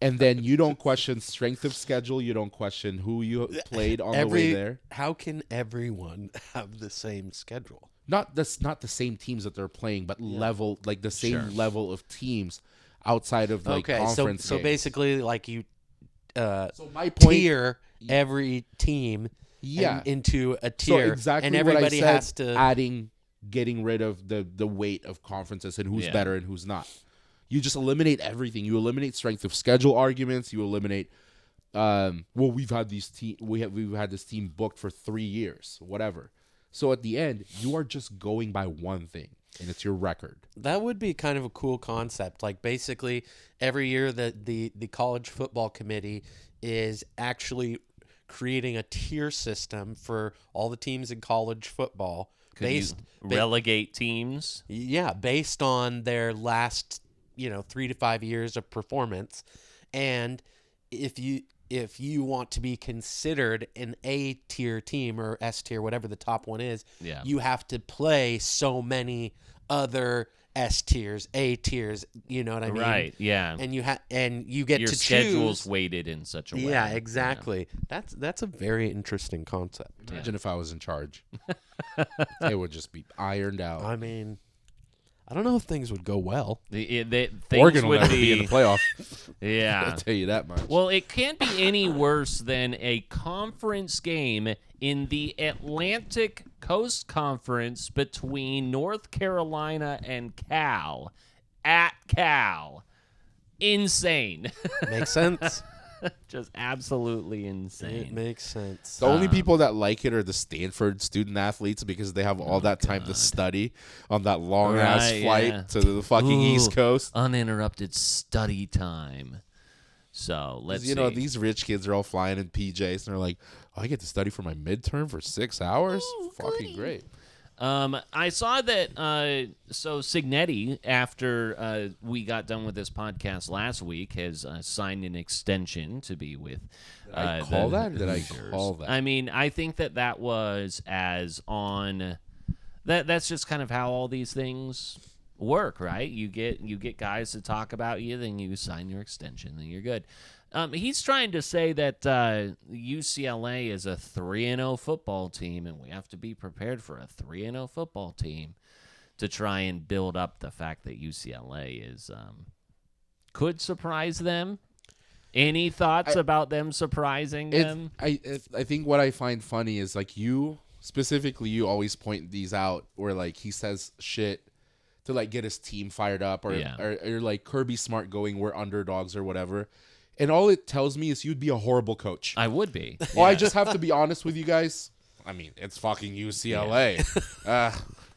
And then you don't question strength of schedule. You don't question who you played on the way there. How can everyone have the same schedule? Not the same teams that they're playing, but level, like the same level of teams outside of like conference so games. basically like you So my point, tier every team into a so tier, exactly and what everybody I said, has to getting rid of the weight of conferences and who's Yeah. better and who's not. You just eliminate everything. You eliminate strength of schedule arguments. You eliminate, we've had this team booked for 3 years, whatever. So at the end, you are just going by one thing, and it's your record. That would be kind of a cool concept. Like basically every year the college football committee is actually creating a tier system for all the teams in college football. Relegate teams. Yeah, based on their last 3 to 5 years of performance. And if you want to be considered an A tier team or S tier, whatever the top one is, you have to play so many other S tiers, A tiers, you know what I mean? Right, yeah. And you get Your to schedule's choose. weighted in such a way. Yeah, exactly. That's a very interesting concept. Imagine if I was in charge. It would just be ironed out. I mean, I don't know if things would go well. Things Oregon will would never be in the playoff. Yeah. I'll tell you that much. Well, it can't be any worse than a conference game in the Atlantic Coast Conference between North Carolina and Cal. At Cal. Insane. Makes sense. Just absolutely It insane. makes sense. The only people that like it are the Stanford student athletes because they have all that time to study on that long ass Right, flight yeah. to the fucking East Coast. Uninterrupted study time. So let's see. You know, these rich kids are all flying in PJs and they're like, oh, I get to study for my midterm for 6 hours? Fucking great. I saw that. So Cignetti, after we got done with this podcast last week, has signed an extension to be with. Did I call that? I mean, I think that was as on. That's just kind of how all these things work, right? You get guys to talk about you, then you sign your extension, then you're good. He's trying to say that UCLA is a 3-0 football team, and we have to be prepared for a 3-0 football team to try and build up the fact that UCLA is could surprise them. Any thoughts about them surprising them? I think what I find funny is like you always point these out where like he says shit to like get his team fired up or like Kirby Smart going we're underdogs or whatever. And all it tells me is you'd be a horrible coach. I would be. Well, I just have to be honest with you guys. I mean, it's fucking UCLA.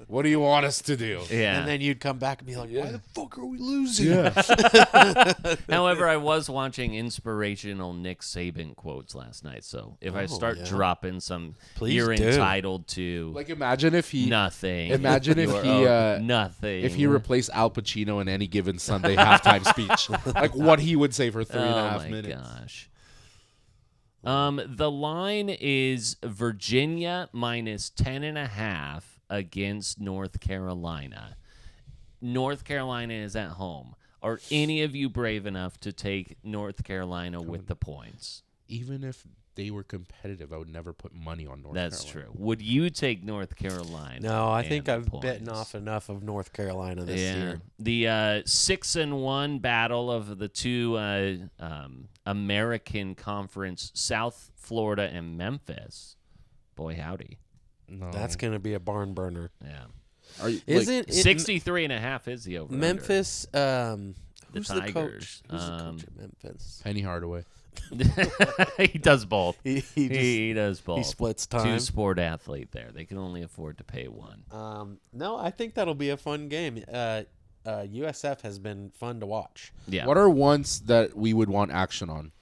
What do you want us to do? Yeah. And then you'd come back and be like, why the fuck are we losing? However, I was watching inspirational Nick Saban quotes last night, so if I start dropping some, Please you're do. entitled to Like, imagine if he nothing. Imagine if You're he owed nothing. if he replaced Al Pacino in any given Sunday halftime speech, like what he would say for 3.5 minutes. Gosh. The line is Virginia minus 10.5 against North Carolina. North Carolina is at home. Are any of you brave enough to take North Carolina with the points? Even if they were competitive, I would never put money on North That's Carolina. true. Would you take North Carolina? No, I and think the I've bitten points? off enough of North Carolina this year. The 6-1 battle of the two American Conference, South Florida and Memphis. Boy, howdy. No. That's going to be a barn burner. Yeah. Are you, Isn't it 63.5 is the over. Memphis? Who's the Tigers. coach? Who's the coach at Memphis? Penny Hardaway? He does both. He does both. He splits time. Two-sport athlete there. They can only afford to pay one. No, I think that'll be a fun game. USF has been fun to watch. Yeah. What are ones that we would want action on?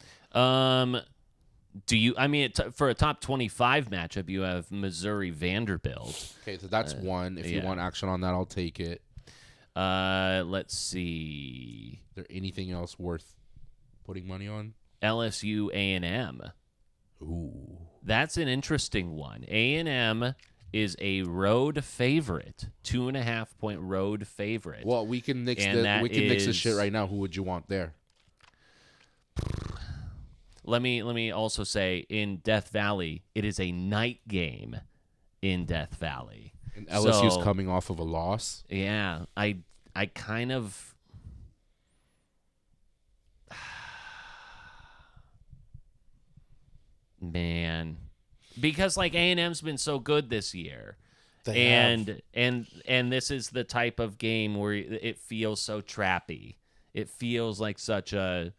Do you? I mean, for a top 25 matchup, you have Missouri Vanderbilt. Okay, so that's one. If you want action on that, I'll take it. Let's see. Is there anything else worth putting money on? LSU A&M. Ooh, That's an interesting one. A&M is a road favorite, 2.5-point road favorite. well, we can nix And that this is- shit right now. Who would you want there? Let me also say in Death Valley, it is a night game in Death Valley. And LSU's So, coming off of a loss. Yeah, I kind of man, because like A&M's been so good this year. And this is the type of game where it feels so trappy. It feels like such a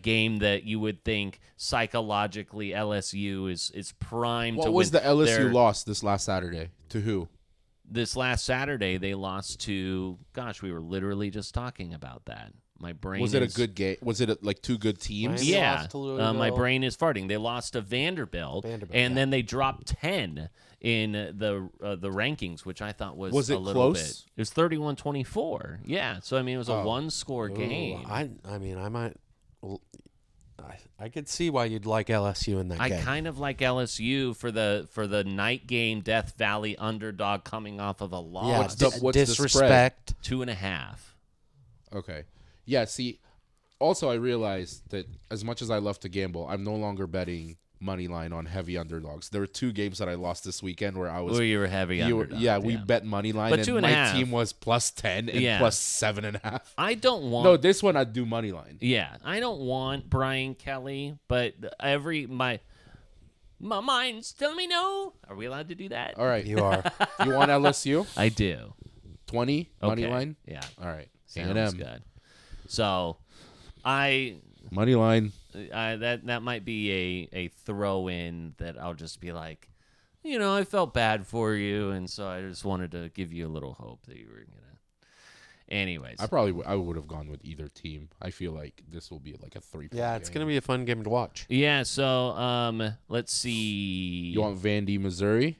game that you would think psychologically LSU is primed to win. What was the LSU Their- loss this last Saturday? To who? This last Saturday, they lost to, gosh, we were literally just talking about that. My brain Was it a is- good game? Was it like two good teams? Miami Yeah, lost to Louisville. my brain is farting. They lost to Vanderbilt, and then they dropped 10 in the rankings, which I thought was it a little close? bit. It was 31-24. Yeah, so I mean, it was a one-score game. I mean, I might. I could see why you'd like LSU in that I game. kind of like LSU for the night game Death Valley underdog coming off of a Yeah, loss. what's the disrespect. 2.5. Okay. Yeah, see, also I realized that as much as I love to gamble, I'm no longer betting money line on heavy underdogs. There were two games that I lost this weekend where I was... Where you were heavy underdog. we bet money line, But and 2.5. my team was plus 10 and Yeah. plus 7.5. I don't want... No, this one I'd do money line. Yeah, I don't want Brian Kelly, but my mind's telling me no. Are we allowed to do that? All right. You are. You want LSU? I do. 20 money Okay. line? Yeah. All right. Sounds A&M. good. So, I Money line. That might be a throw in that I'll just be like, I felt bad for you, and so I just wanted to give you a little hope that you were gonna. Anyways, I would have gone with either team. I feel like this will be like a 3-point Yeah, it's game. going to be a fun game to watch. Yeah, so let's see. You want Vandy, Missouri?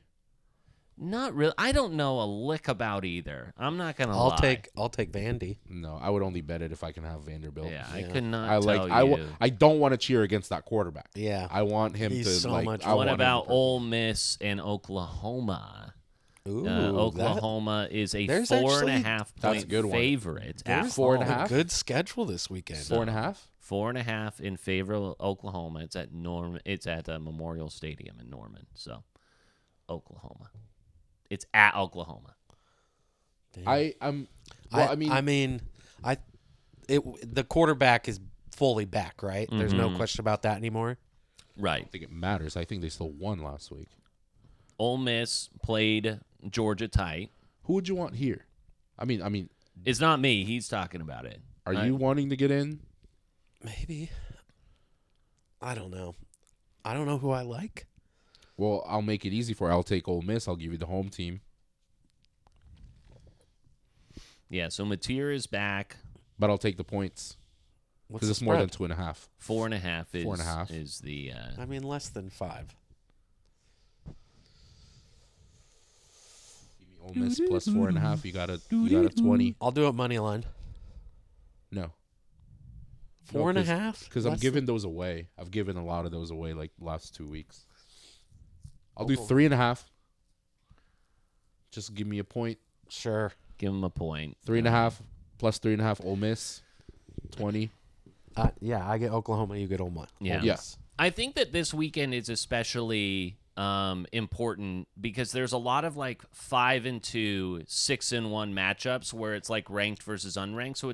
Not really. I don't know a lick about either. I'm not gonna lie. I'll take Vandy. No, I would only bet it if I can have Vanderbilt. Yeah, I could not I like. tell you. I don't want to cheer against that quarterback. Yeah. I want him He's to so like. much I What want him about to- Ole Miss and Oklahoma? Ooh, Oklahoma is a there's 4.5 That's a point good one. favorite There's at 4.5? a good schedule this weekend. 4.5? 4.5 in favor of Oklahoma. It's at It's at Memorial Stadium in Norman. So, Oklahoma. It's at Oklahoma. I'm. Well, the quarterback is fully back, right? There's no Mm-hmm. question about that anymore. Right. I think it matters. I think they still won last week. Ole Miss played Georgia tight. Who would you want here? I mean, It's not me. He's talking about it. are you wanting to get in? Maybe. I don't know. I don't know who I like. Well, I'll make it easy for you. I'll take Ole Miss. I'll give you the home team. Yeah, so Mateer is back. But I'll take the points. What's Because the it's more than spread? 2.5. 4.5 is 4.5. is the I mean, less than 5. Give me Ole Miss plus 4.5. You got a 20. I'll do it money line. No. 4.5? Because I'm giving those away. I've given a lot of those away like the last 2 weeks. I'll do 3.5. Just give me a point. Sure. give him a point. 3.5 plus 3.5 Ole Miss. 20. Yeah, I get Oklahoma. You get Ole Miss. Yeah. Yeah. I think that this weekend is especially important because there's a lot of like 5-2, 6-1 matchups where it's like ranked versus unranked. So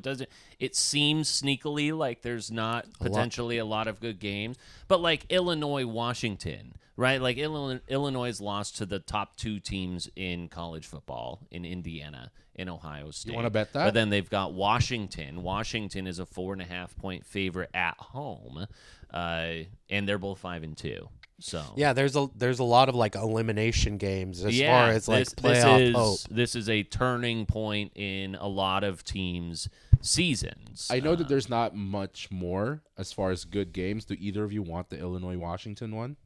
it seems sneakily like there's not potentially a lot of good games. But like Illinois, Washington, right? Like Illinois has lost to the top two teams in college football in Indiana and Ohio State. You want to bet that? But then they've got Washington. Washington is a 4.5-point favorite at home, and they're both 5-2. So Yeah, there's a lot of like elimination games as far as like playoff hope. This is a turning point in a lot of teams' seasons. I know that there's not much more as far as good games. Do either of you want the Illinois-Washington one?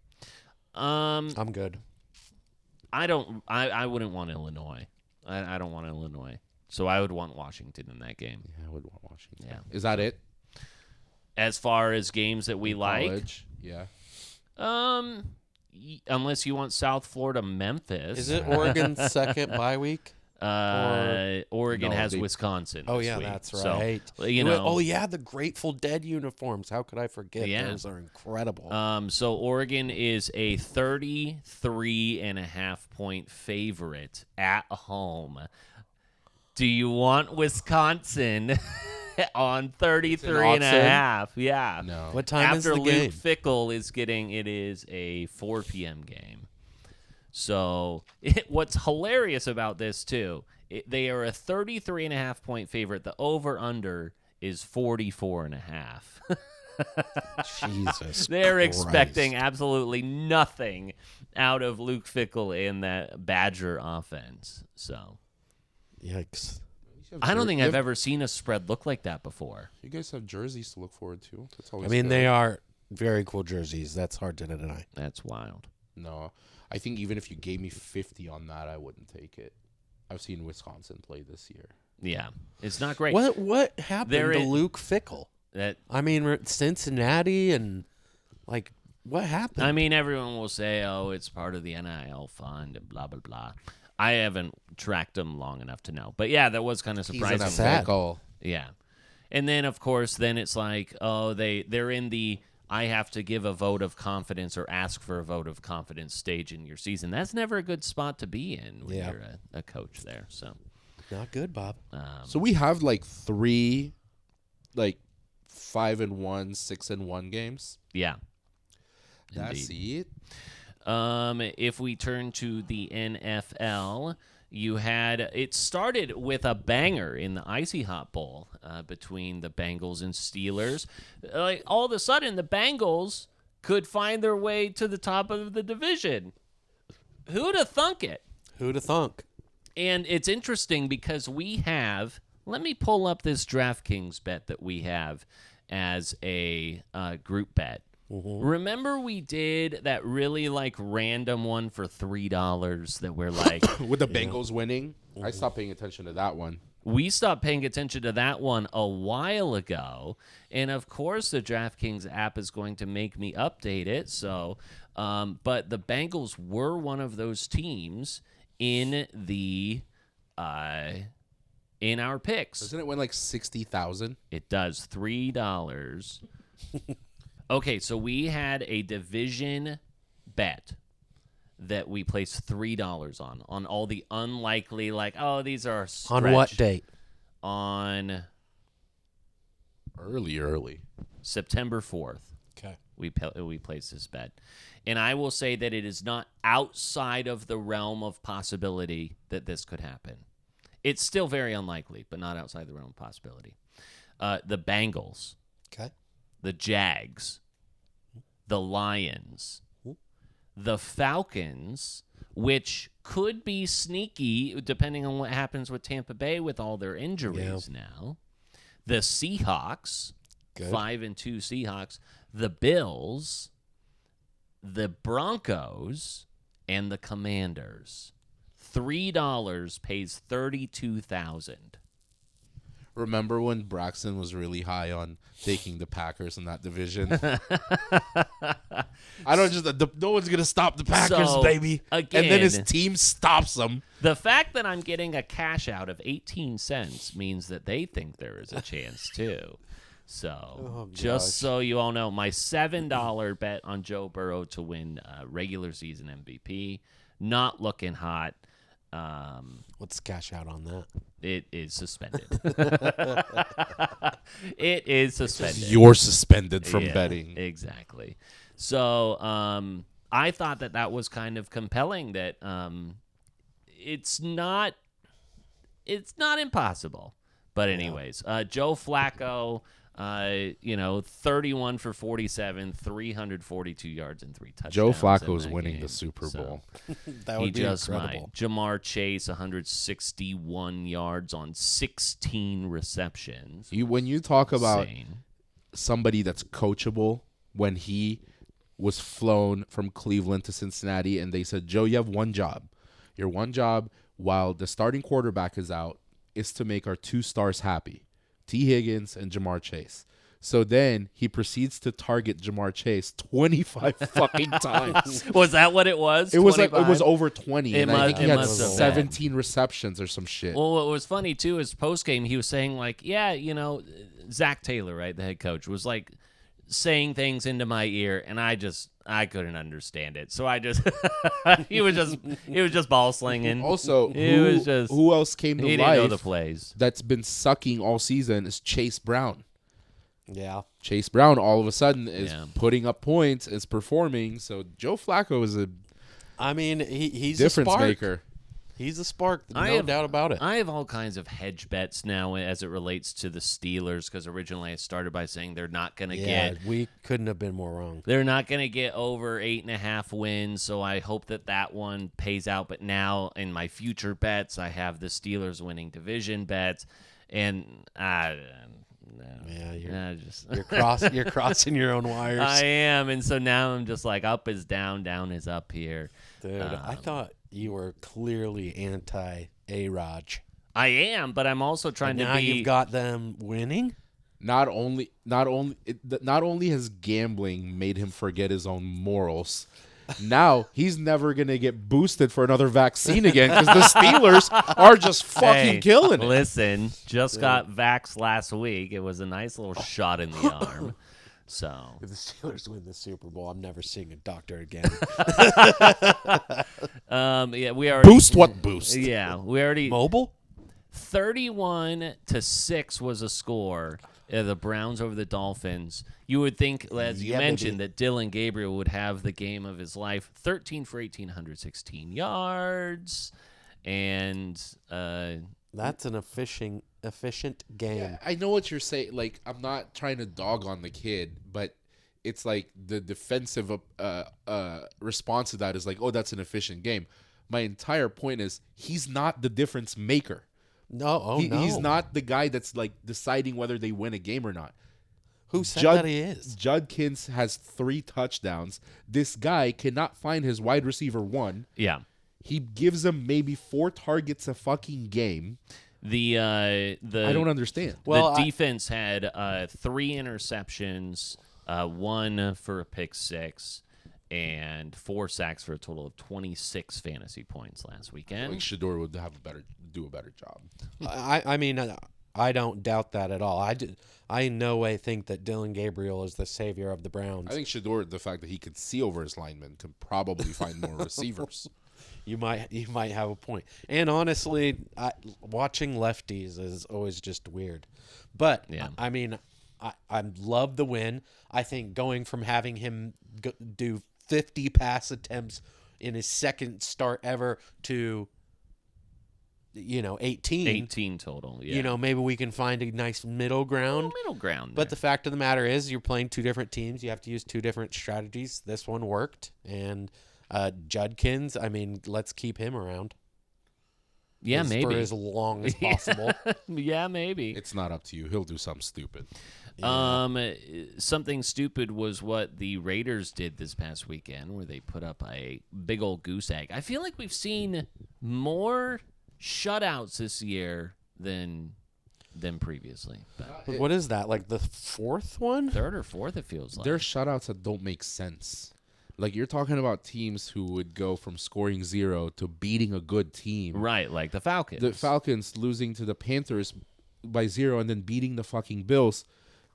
I'm good. I don't. I wouldn't want Illinois. I don't want Illinois. So I would want Washington in that game. Yeah, I would want Washington. Yeah. Is that it? As far as games that we like, College? Yeah. unless you want South Florida, Memphis. Is it Oregon's second bye week? Oregon No, has they- Wisconsin. Oh this yeah, week. that's So, right. you know. Oh yeah, the Grateful Dead uniforms. How could I forget? Yeah. Those are incredible. So Oregon is a 33.5-point favorite at home. Do you want Wisconsin on 33.5? Yeah. No. What time is After the Luke game? Fickle is getting, it is a 4 p.m. game. So what's hilarious about this too, they are a 33.5-point favorite. The over/under is 44.5. Jesus. They're Christ. expecting absolutely nothing out of Luke Fickle in that Badger offense. So Yikes. I don't think I've ever seen a spread look like that before. You guys have jerseys to look forward to. That's I always mean, good. they are very cool jerseys. That's hard to deny. That's wild. No. I think even if you gave me 50 on that, I wouldn't take it. I've seen Wisconsin play this year. Yeah, it's not great. What happened They're to in- Luke Fickle? That I mean, Cincinnati and like what happened? I mean, everyone will say, "Oh, it's part of the NIL fund," and blah blah blah. I haven't tracked them long enough to know, but yeah, that was kind of surprising. He's Sad. Fickle. Yeah, and then of course, then it's like, oh, they're in the I have to give a vote of confidence or ask for a vote of confidence stage in your season. That's never a good spot to be in when Yeah. you're a coach there. So, Not good, Bob. So we have like 3 like 5-1, 6-1 games. yeah, That's indeed. it. If we turn to the NFL, it started with a banger in the Icy Hot Bowl between the Bengals and Steelers. Like all of a sudden, the Bengals could find their way to the top of the division. Who'd have thunk it? Who'd have thunk? And it's interesting because let me pull up this DraftKings bet that we have as a group bet. Mm-hmm. Remember we did that really random one for $3 that we're like with the Bengals winning? I stopped paying attention to that one. We stopped paying attention to that one a while ago, and of course the DraftKings app is going to make me update it. So, but the Bengals were one of those teams in the in our picks. Doesn't it win like 60,000? It does. $3. Okay, so we had a division bet that we placed $3 on all the unlikely, these are stretch. On what date? On early September 4th. Okay. We placed this bet. And I will say that it is not outside of the realm of possibility that this could happen. It's still very unlikely, but not outside the realm of possibility. The Bengals. Okay. The Jags, the Lions, the Falcons, which could be sneaky depending on what happens with Tampa Bay with all their injuries now. The Seahawks, 5-2 Seahawks, the Bills, the Broncos, and the Commanders. $3 pays $32,000. Remember when Braxton was really high on taking the Packers in that division? No one's going to stop the Packers, baby. Again, and then his team stops them. The fact that I'm getting a cash out of 18 cents means that they think there is a chance too. So just so you all know, my $7 bet on Joe Burrow to win regular season MVP, not looking hot. What's the cash out on that? It is suspended. It is suspended. You're suspended from betting. Exactly. So I thought that was kind of compelling that it's not impossible. But anyways, Joe Flacco, 31 for 47, 342 yards and 3 touchdowns. Joe Flacco is winning the Super Bowl. That would be incredible. Jamar Chase, 161 yards on 16 receptions. When you talk about somebody that's coachable, when he was flown from Cleveland to Cincinnati and they said, Joe, you have one job. Your one job while the starting quarterback is out is to make our 2 stars happy. T. Higgins and Jamar Chase. So then he proceeds to target Jamar Chase 25 fucking times. Was that what it was? It was 25? It was over 20. It and must, I think he had 17 receptions or some shit. Well, what was funny too is post game he was saying Zach Taylor, right, the head coach, was saying things into my ear, and I couldn't understand it. So I just he was just ball slinging. Also, who else came to he life? Didn't know the plays. That's been sucking all season is Chase Brown. Yeah, Chase Brown all of a sudden is putting up points, is performing. So Joe Flacco is he's difference a spark. maker. He's a spark, no doubt about it. I have all kinds of hedge bets now as it relates to the Steelers because originally I started by saying they're not going to get. We couldn't have been more wrong. They're not going to get over 8.5 wins, so I hope that one pays out. But now in my future bets, I have the Steelers winning division bets, and you're crossing your own wires. I am, and so now I'm just up is down, down is up here. Dude, I thought you were clearly anti-A-Raj. I am, but I'm also trying to be. Now you've got them winning. Not only has gambling made him forget his own morals. Now he's never gonna get boosted for another vaccine again because the Steelers are just fucking killing it. Listen, got vaxxed last week. It was a nice little shot in the arm. So if the Steelers win the Super Bowl, I'm never seeing a doctor again. We already boost. What boost? Yeah, we already mobile. 31-6 was a score The Browns over the Dolphins. You would think, as you mentioned, that Dylan Gabriel would have the game of his life. 13 for 1,816 yards. And that's an efficient game. Yeah, I know what you're saying. Like, I'm not trying to dog on the kid, but it's like the defensive response to that is like, oh, that's an efficient game. My entire point is he's not the difference maker. No, no. He's not the guy that's like deciding whether they win a game or not. Who said that he is? Judkins has 3 touchdowns. This guy cannot find his wide receiver 1. Yeah. He gives him maybe 4 targets a fucking game. I don't understand. Well, the defense had 3 interceptions, 1 for a pick 6, and 4 sacks for a total of 26 fantasy points last weekend. I think Shador would do a better job. I mean, I don't doubt that at all. I in no way think that Dylan Gabriel is the savior of the Browns. I think Shador, the fact that he could see over his linemen, can probably find more receivers. You might have a point. And honestly, watching lefties is always just weird. But yeah. I mean, I love the win. I think going from having him do 50 pass attempts in his second start ever to 18. 18 total, yeah. Maybe we can find a nice middle ground. But the fact of the matter is you're playing 2 different teams. You have to use 2 different strategies. This one worked. And Judkins, I mean, let's keep him around. Yeah, maybe. For as long as possible. Yeah, maybe. It's not up to you. He'll do something stupid. Yeah. Something stupid was what the Raiders did this past weekend, where they put up a big old goose egg. I feel like we've seen more shutouts this year than previously. But what is that? Like the 4th one? 3rd or 4th, it feels like. There are shutouts that don't make sense. Like, you're talking about teams who would go from scoring 0 to beating a good team. Right, like the Falcons. The Falcons losing to the Panthers by 0 and then beating the fucking Bills.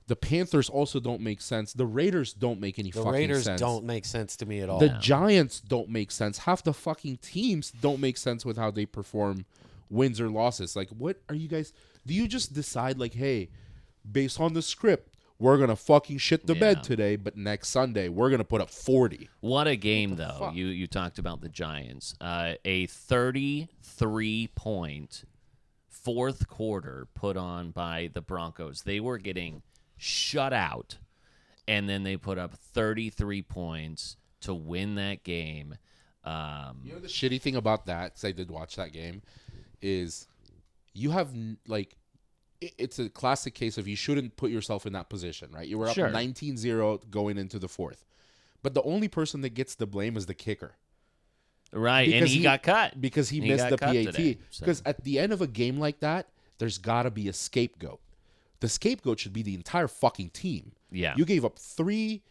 The Panthers also don't make sense. The Raiders don't make any fucking sense. The Raiders don't make sense to me at all. The Giants don't make sense. Half the fucking teams don't make sense with how they perform wins or losses. Like, what are you guys... Do you just decide, like, hey, based on the script, we're going to fucking shit the bed today, but next Sunday, we're going to put up 40. What a game, though. You talked about the Giants. A 33-point fourth quarter put on by the Broncos. They were getting shut out, and then they put up 33 points to win that game. You know the shitty thing about that, because I did watch that game, is you have, like... It's a classic case of you shouldn't put yourself in that position, right? You were up 19-0 going into the 4th. But the only person that gets the blame is the kicker. Right, because and he got cut. Because he missed the PAT. Because So. at the end of a game like that, there's got to be a scapegoat. The scapegoat should be the entire fucking team. Yeah. You gave up 33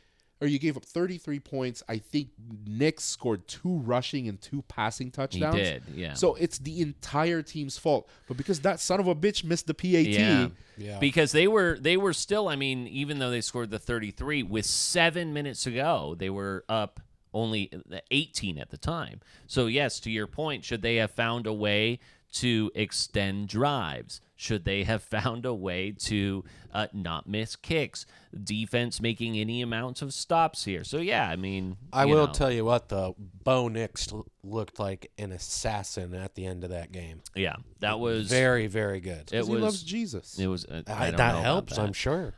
points. I think Nick scored 2 rushing and 2 passing touchdowns. He did, yeah. So it's the entire team's fault. But because that son of a bitch missed the PAT. Yeah. Because they were still, I mean, even though they scored the 33, with 7 minutes to go, they were up only 18 at the time. So, yes, to your point, should they have found a way to extend drives? Should they have found a way to not miss kicks? Defense making any amounts of stops here. So, yeah, I mean... I will tell you what, though. Bo Nix looked like an assassin at the end of that game. Yeah, that was... Very, very good. He loves Jesus. It was... that helps, I'm sure.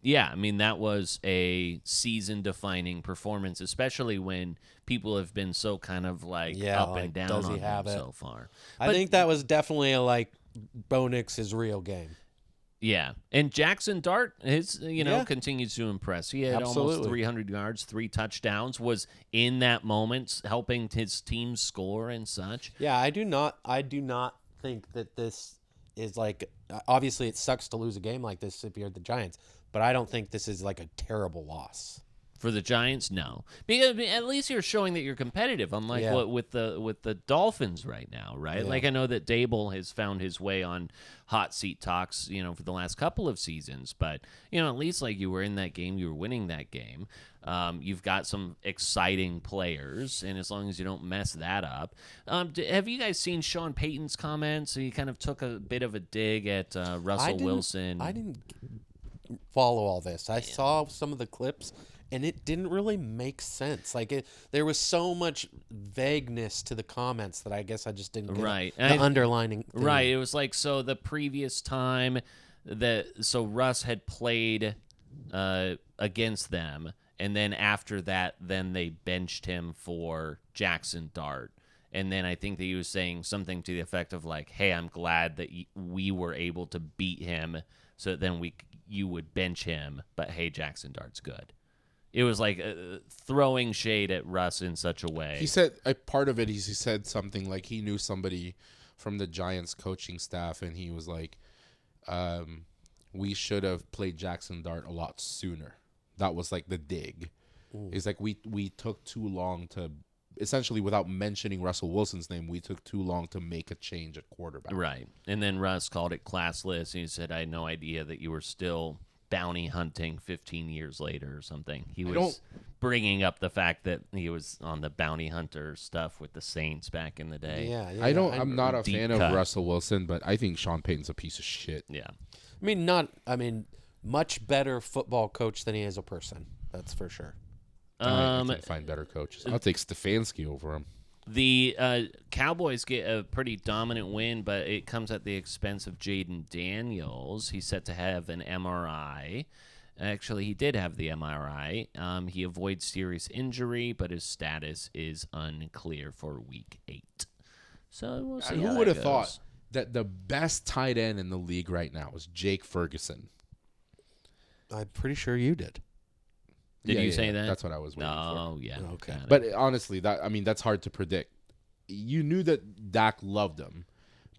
Yeah, I mean, that was a season-defining performance, especially when people have been so kind of like up and down on him so far. I think that was definitely a Bo Nix's real game. Yeah, and Jackson Dart, continues to impress. He had almost 300 yards, 3 touchdowns, was in that moment helping his team score and such. Yeah, I do not think that this is obviously it sucks to lose a game like this if you're the Giants, but I don't think this is like a terrible loss. For the Giants, no. Because at least you're showing that you're competitive, unlike what with the Dolphins right now, right? Yeah. Like I know that Dable has found his way on hot seat talks, for the last couple of seasons, but at least like you were in that game, you were winning that game. You've got some exciting players, and as long as you don't mess that up. Have you guys seen Sean Payton's comments? He kind of took a bit of a dig at Russell Wilson. I didn't follow all this. I saw some of the clips, and it didn't really make sense. Like there was so much vagueness to the comments that I guess I just didn't get the underlining thing. Right. It was like, so the previous time Russ had played against them, and then after that, then they benched him for Jackson Dart. And then I think that he was saying something to the effect of like, hey, I'm glad that we were able to beat him, so that then you would bench him, but hey, Jackson Dart's good. It was like throwing shade at Russ in such a way. He said a part of it. He said something like he knew somebody from the Giants coaching staff, and he was like, "We should have played Jackson Dart a lot sooner." That was like the dig. It's like we took too long to, essentially, without mentioning Russell Wilson's name, we took too long to make a change at quarterback. Right, and then Russ called it classless. He said, "I had no idea that you were still bounty hunting 15 years later or something." He was bringing up the fact that he was on the bounty hunter stuff with the Saints back in the day. Yeah. I'm not a fan cut. of Russell Wilson, but I think Sean Payton's a piece of shit. Yeah. Much better football coach than he is a person. That's for sure. I can find better coaches. I'll take Stefanski over him. The Cowboys get a pretty dominant win, but it comes at the expense of Jaden Daniels. He's set to have an MRI. Actually, he did have the MRI. He avoids serious injury, but his status is unclear for Week 8. So we'll see. Who would have thought that the best tight end in the league right now is Jake Ferguson? I'm pretty sure you did. Did you say that? That's what I was waiting for. Oh, yeah. Okay. But honestly, that's hard to predict. You knew that Dak loved him,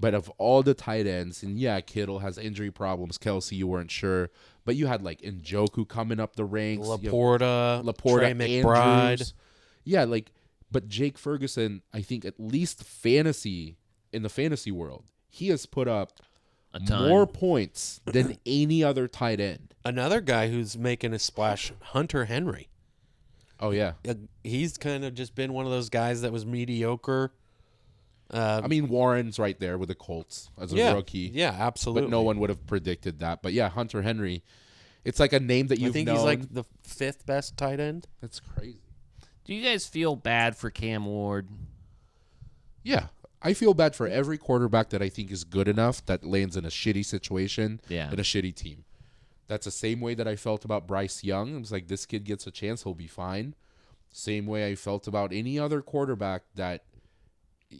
but of all the tight ends, and yeah, Kittle has injury problems. Kelsey, you weren't sure, but you had like Njoku coming up the ranks, Laporta, Trey McBride. Andrews. Yeah, but Jake Ferguson, I think at least in the fantasy world, he has put up a ton more points than any other tight end. Another guy who's making a splash, Hunter Henry. Oh, yeah. He's kind of just been one of those guys that was mediocre. Warren's right there with the Colts as a rookie. Yeah, absolutely. But no one would have predicted that. But, yeah, Hunter Henry, it's like a name that you've known. I think he's like the 5th best tight end. That's crazy. Do you guys feel bad for Cam Ward? Yeah. I feel bad for every quarterback that I think is good enough that lands in a shitty situation and a shitty team. That's the same way that I felt about Bryce Young. It was like, this kid gets a chance, he'll be fine. Same way I felt about any other quarterback that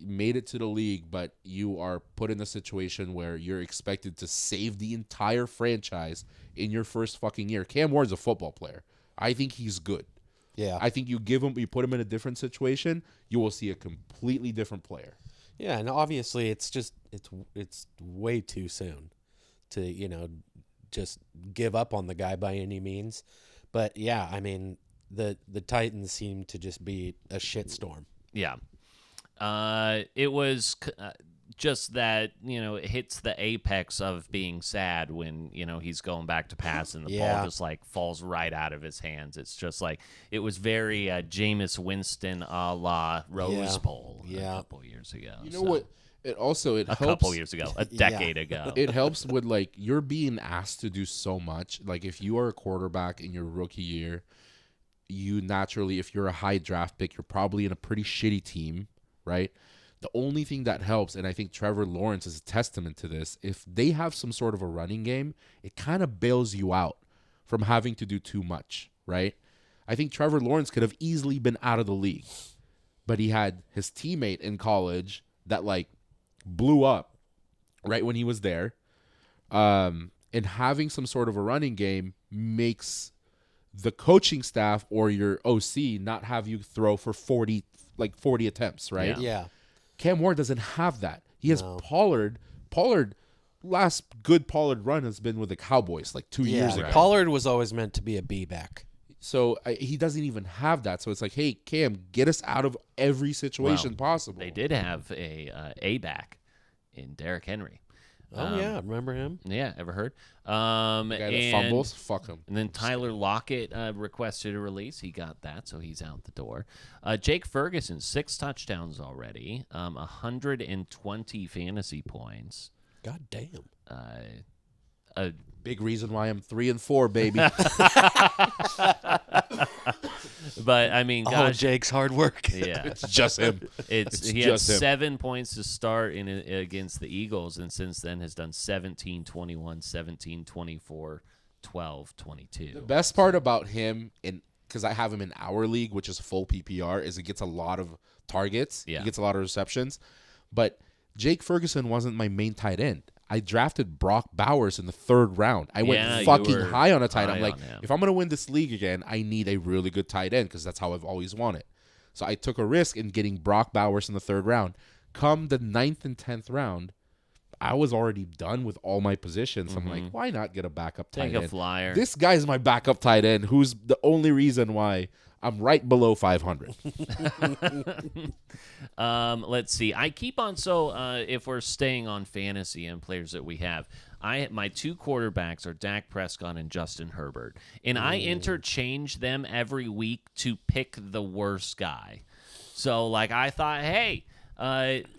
made it to the league, but you are put in a situation where you're expected to save the entire franchise in your first fucking year. Cam Ward's a football player. I think he's good. Yeah. I think you put him in a different situation, you will see a completely different player. Yeah, and obviously it's way too soon to, just give up on the guy by any means. But yeah, the Titans seem to just be a shitstorm. Yeah. It was just that, it hits the apex of being sad when, he's going back to pass and the ball just like falls right out of his hands. It's just like, it was very Jameis Winston a la Rose Bowl a couple years ago. You know what? It helps. A couple years ago, a decade ago. It helps with you're being asked to do so much. Like if you are a quarterback in your rookie year, you naturally, if you're a high draft pick, you're probably in a pretty shitty team, right? The only thing that helps, and I think Trevor Lawrence is a testament to this, if they have some sort of a running game, it kind of bails you out from having to do too much, right? I think Trevor Lawrence could have easily been out of the league, but he had his teammate in college that blew up right when he was there. And having some sort of a running game makes the coaching staff or your OC not have you throw for 40 attempts, right? Yeah. Cam Ward doesn't have that. He has Pollard. Last good Pollard run has been with the Cowboys 2 years ago. Pollard was always meant to be a B-back. So he doesn't even have that. So it's like, hey, Cam, get us out of every situation possible. They did have a back in Derrick Henry. Oh, yeah. Remember him? Yeah. Ever heard? The guy that fumbles? Fuck him. And then Tyler Lockett requested a release. He got that, so he's out the door. Jake Ferguson, 6 touchdowns already, 120 fantasy points. God damn. Big reason why I'm 3-4, baby. But I mean, All gosh, Jake's hard work. yeah, It's just him. he had just him. 7 points to start against the Eagles, and since then has done 17, 21, 17, 24, 12, 22. The best part about him, because I have him in our league, which is full PPR, is he gets a lot of targets. Yeah. He gets a lot of receptions. But Jake Ferguson wasn't my main tight end. I drafted Brock Bowers in the 3rd round. I Yeah, went you fucking were high on a tight end. high I'm like, on him. if I'm going to win this league again, I need a really good tight end because that's how I've always wanted. So I took a risk in getting Brock Bowers in the 3rd round. Come the 9th and 10th round, I was already done with all my positions. I'm like, why not get a backup tight Take end? a flyer. This guy's my backup tight end, who's the only reason why I'm right below 500. Let's see. I keep on. So if we're staying on fantasy and players that we have, my 2 quarterbacks are Dak Prescott and Justin Herbert, and I interchange them every week to pick the worst guy. So like I thought, hey,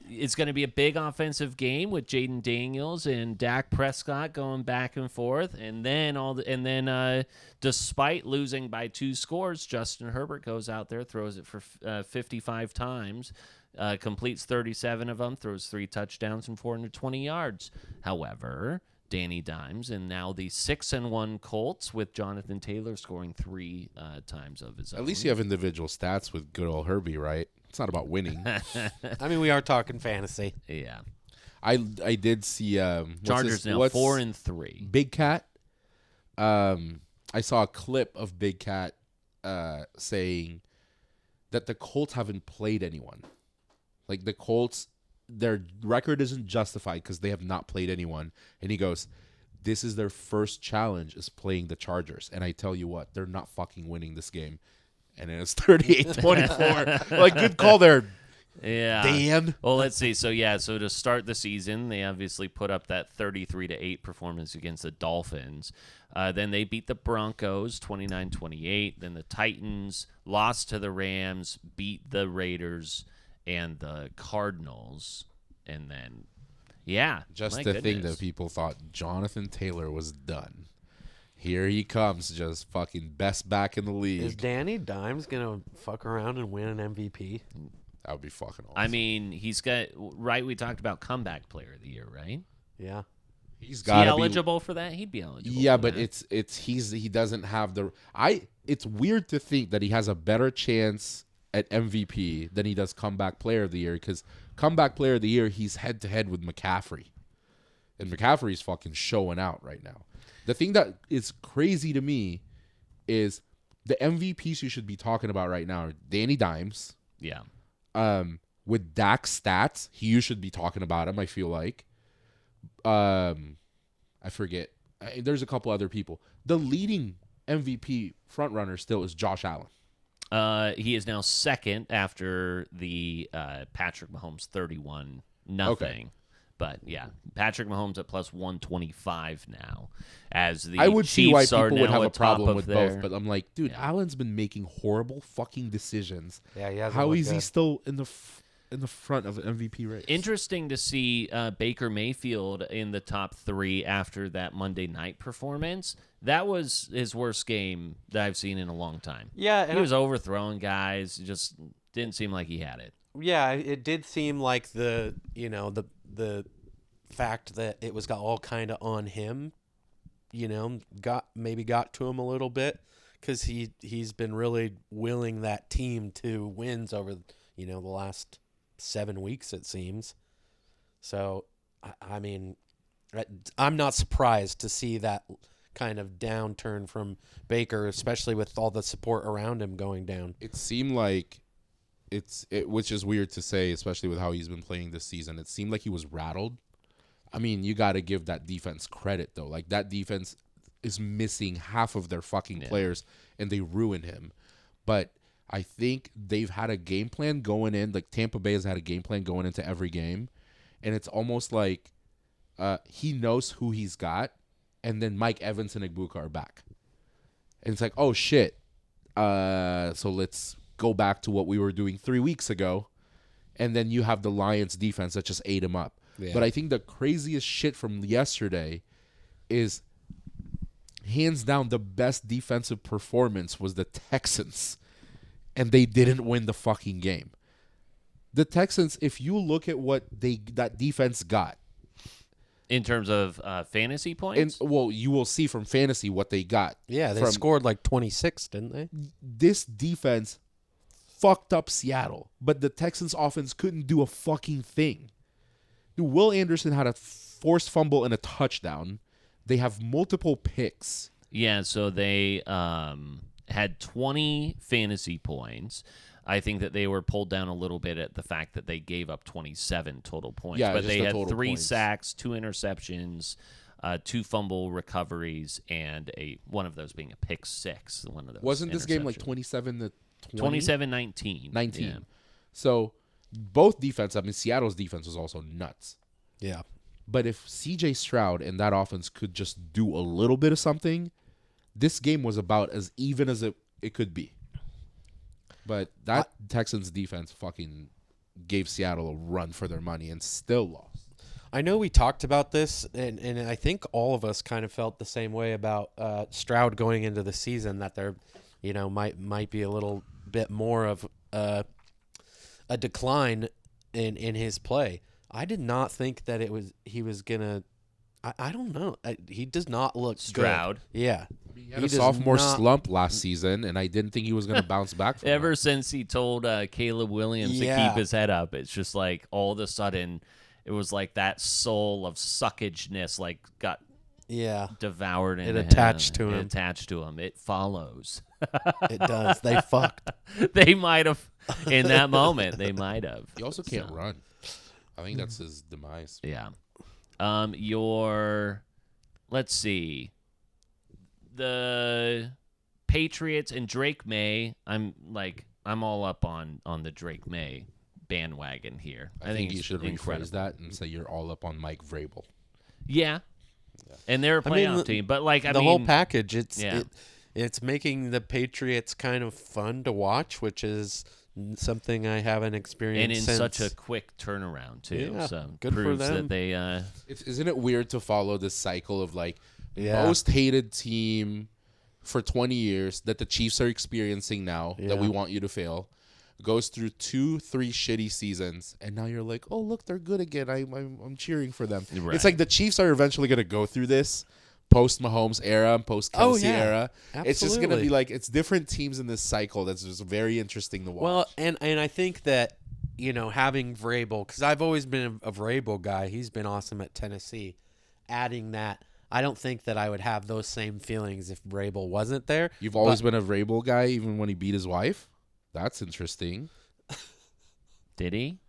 it's going to be a big offensive game with Jaden Daniels and Dak Prescott going back and forth, and then despite losing by 2 scores, Justin Herbert goes out there, throws it for 55 times, completes 37 of them, throws 3 touchdowns and 420 yards. However, Danny Dimes and now the 6-1 Colts with Jonathan Taylor scoring 3 times of his own. At least you have individual stats with good old Herbie, right? It's not about winning. I mean, we are talking fantasy. Yeah. I did see Chargers now 4-3. Big Cat. I saw a clip of Big Cat saying that the Colts haven't played anyone. Like the Colts, their record isn't justified because they have not played anyone. And he goes, this is their first challenge is playing the Chargers. And I tell you what, they're not fucking winning this game. And it's 38-24. Like, good call there, Yeah. Dan. Well, let's see. So to start the season, they obviously put up that 33-8 performance against the Dolphins. Then they beat the Broncos 29-28. Then the Titans lost to the Rams, beat the Raiders and the Cardinals. And then, Just my to think goodness. that people thought Jonathan Taylor was done. Here he comes, just fucking best back in the league. Is Danny Dimes going to fuck around and win an MVP? That would be fucking awesome. I mean, he's got right. We talked about comeback player of the year, right? Yeah. he's Is he got eligible for that? He'd be eligible. Yeah, for but that. he doesn't have the It's weird to think that he has a better chance at MVP than he does comeback player of the year because comeback player of the year he's head to head with McCaffrey, and McCaffrey's fucking showing out right now. The thing that is crazy to me is the MVPs you should be talking about right now are Danny Dimes. Yeah. With Dak's stats, you should be talking about him, I feel like. I forget. There's a couple other people. The leading MVP frontrunner still is Josh Allen. He is now second after the Patrick Mahomes 31-0. Okay. But yeah, Patrick Mahomes at plus 125 now. As the I would Chiefs see why are people would now have a atop problem of with their- both, but I'm like, dude, Yeah. Allen's been making horrible fucking decisions. Yeah, he hasn't How looked is he good. still in the front of the MVP race? Interesting to see Baker Mayfield in the top 3 after that Monday night performance. That was his worst game that I've seen in a long time. Yeah, and He was overthrowing guys. Just didn't seem like he had it. Yeah, it did seem like the fact that it was all kind of on him, got to him a little bit because he's been really willing that team to wins over the last 7 weeks it seems. So I mean, I'm not surprised to see that kind of downturn from Baker, especially with all the support around him going down. It seemed like which is weird to say, especially with how he's been playing this season. It seemed like he was rattled. I mean, you got to give that defense credit, though. Like, that defense is missing half of their fucking players, and they ruin him. But I think they've had a game plan going in. Like, Tampa Bay has had a game plan going into every game. And it's almost like he knows who he's got, and then Mike Evans and Igbuka are back. And it's like, oh, shit. So let's go back to what we were doing 3 weeks ago. And then you have the Lions defense that just ate him up. Yeah. But I think the craziest shit from yesterday is hands down the best defensive performance was the Texans, and they didn't win the fucking game. The Texans, if you look at what that defense got, in terms of fantasy points, and well, you will see from fantasy what they got. Yeah, they scored like 26, didn't they? This defense fucked up Seattle, but the Texans offense couldn't do a fucking thing. Dude, Will Anderson had a forced fumble and a touchdown. They have multiple picks. Yeah, so they had 20 fantasy points. I think that they were pulled down a little bit at the fact that they gave up 27 total points. Yeah, but just they the had total 3 points. sacks, 2 interceptions, 2 fumble recoveries, and one of those being a pick six. One of those Wasn't this game like interceptions. 27-20? 27-19. 19. Yeah. So both defense, I mean, Seattle's defense was also nuts. Yeah. But if C.J. Stroud and that offense could just do a little bit of something, this game was about as even as it could be. But that Texans defense fucking gave Seattle a run for their money and still lost. I know we talked about this, and I think all of us kind of felt the same way about Stroud going into the season, that there, might be a little bit more of a decline in his play. I did not think that he was gonna. I don't know. He does not look Stroud. good. Yeah. He had a sophomore slump last season, and I didn't think he was going to bounce back from Ever that. since he told Caleb Williams to keep his head up, it's just like all of a sudden it was like that soul of suckageness got devoured and attached to him. It attached to him. It follows. It does. They fucked. They might have in that moment. They might have. He also can't run. I think that's his demise. Yeah. Let's see. The Patriots and Drake May. I'm all up on the Drake May bandwagon here. I think you it's should incredible. rephrase that and say you're all up on Mike Vrabel. Yeah. And they're a playoff team, but the whole package. It's making the Patriots kind of fun to watch, which is something I haven't experienced and in since. such a quick turnaround too. Yeah, so good for proves them. that they. Isn't it weird to follow this cycle of Yeah. most hated team for 20 years that the Chiefs are experiencing now that we want you to fail, goes through 2-3 shitty seasons, and now you're like, oh look, they're good again. I'm cheering for them. Right. It's like the Chiefs are eventually going to go through this post Mahomes era, post Kelsey era. Absolutely. It's just going to be like it's different teams in this cycle. That's just very interesting to watch. Well, and I think that having Vrabel, because I've always been a Vrabel guy. He's been awesome at Tennessee. Adding that, I don't think that I would have those same feelings if Vrabel wasn't there. You've always been a Vrabel guy, even when he beat his wife. That's interesting. Did he?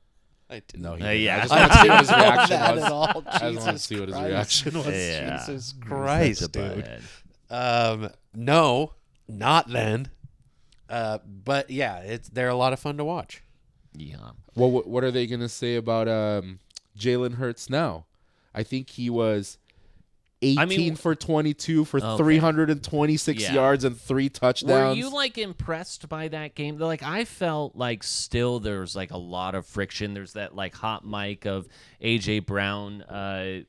I didn't. No, he yeah. didn't. I just want to see what his reaction That was. at all. I just want to Jesus see what his Christ. reaction was. Yeah. Jesus Such a Christ, dude. butthead. No, not then. But yeah, they're a lot of fun to watch. Yeah. Well, what are they going to say about Jalen Hurts now? I think he was 18 for 22 for 326 yards and 3 touchdowns. Were you impressed by that game? I felt like still there's a lot of friction. There's that hot mic of AJ Brown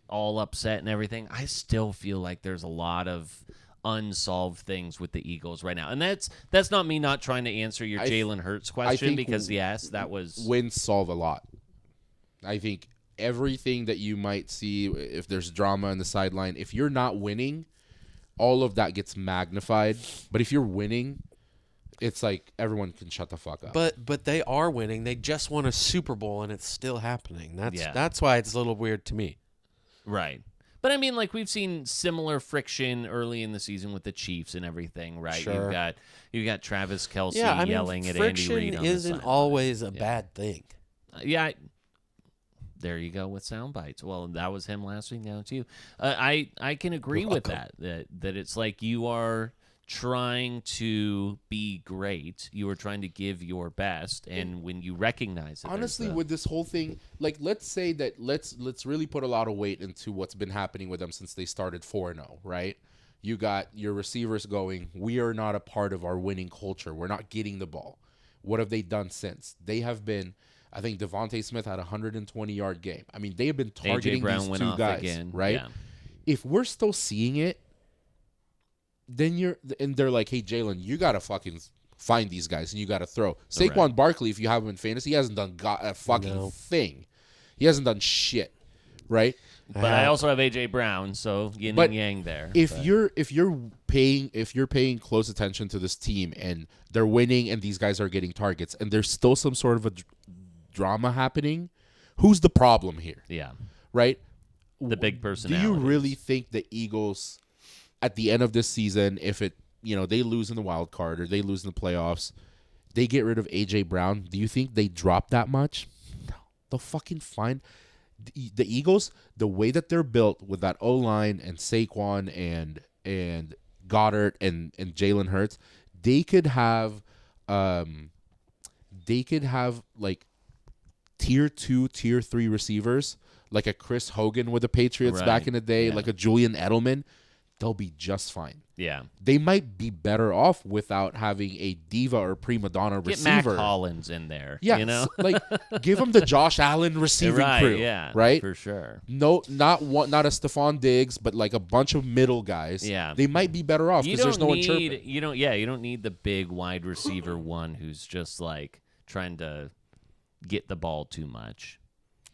all upset and everything. I still feel like there's a lot of unsolved things with the Eagles right now. And that's not me not trying to answer your Jalen Hurts question, because yes, that was wins solve a lot. I think everything that you might see, if there's drama on the sideline, if you're not winning, all of that gets magnified. But if you're winning, it's like everyone can shut the fuck up. But they are winning. They just won a Super Bowl, and it's still happening. That's why it's a little weird to me. right. But I mean, we've seen similar friction early in the season with the Chiefs and everything, right? Sure. You've got Travis Kelce yelling at Andy friction Reid on isn't the sideline. always a bad thing. There you go with sound bites. Well, that was him last week. Now it's you. I can agree with that it's like you are trying to be great. You are trying to give your best, and when you recognize it, honestly, with this whole thing, let's say that let's really put a lot of weight into what's been happening with them since they started 4-0, right? You got your receivers going, we are not a part of our winning culture. We're not getting the ball. What have they done since? They have been, I think Devontae Smith had a 120-yard game. I mean, they have been targeting AJ Brown these went two off guys, again. right? Yeah. if we're still seeing it, then they're like, hey, Jalen, you gotta fucking find these guys and you gotta throw. Saquon Barkley, if you have him in fantasy, he hasn't done a fucking thing. He hasn't done shit, right? But I also have AJ Brown, so yin and yang there. If you're paying close attention to this team and they're winning and these guys are getting targets and there's still some sort of a drama happening, who's the problem here? Yeah. Right? The big personality. Do you really think the Eagles at the end of this season, if they lose in the wild card or they lose in the playoffs, they get rid of AJ Brown, do you think they drop that much? No. They'll fucking find the Eagles, the way that they're built with that O-line and Saquon and Goddard and Jalen Hurts, they could have like tier 2, tier 3 receivers, like a Chris Hogan with the Patriots back in the day, like a Julian Edelman. They'll be just fine. Yeah. They might be better off without having a diva or prima donna receiver. Get Matt Collins in there. Yeah, like give them the Josh Allen receiving crew. Yeah, right, for sure. No, not a Stephon Diggs, but like a bunch of middle guys. Yeah, they might be better off because there's no one chirping. You don't need the big wide receiver one who's just like trying to get the ball too much.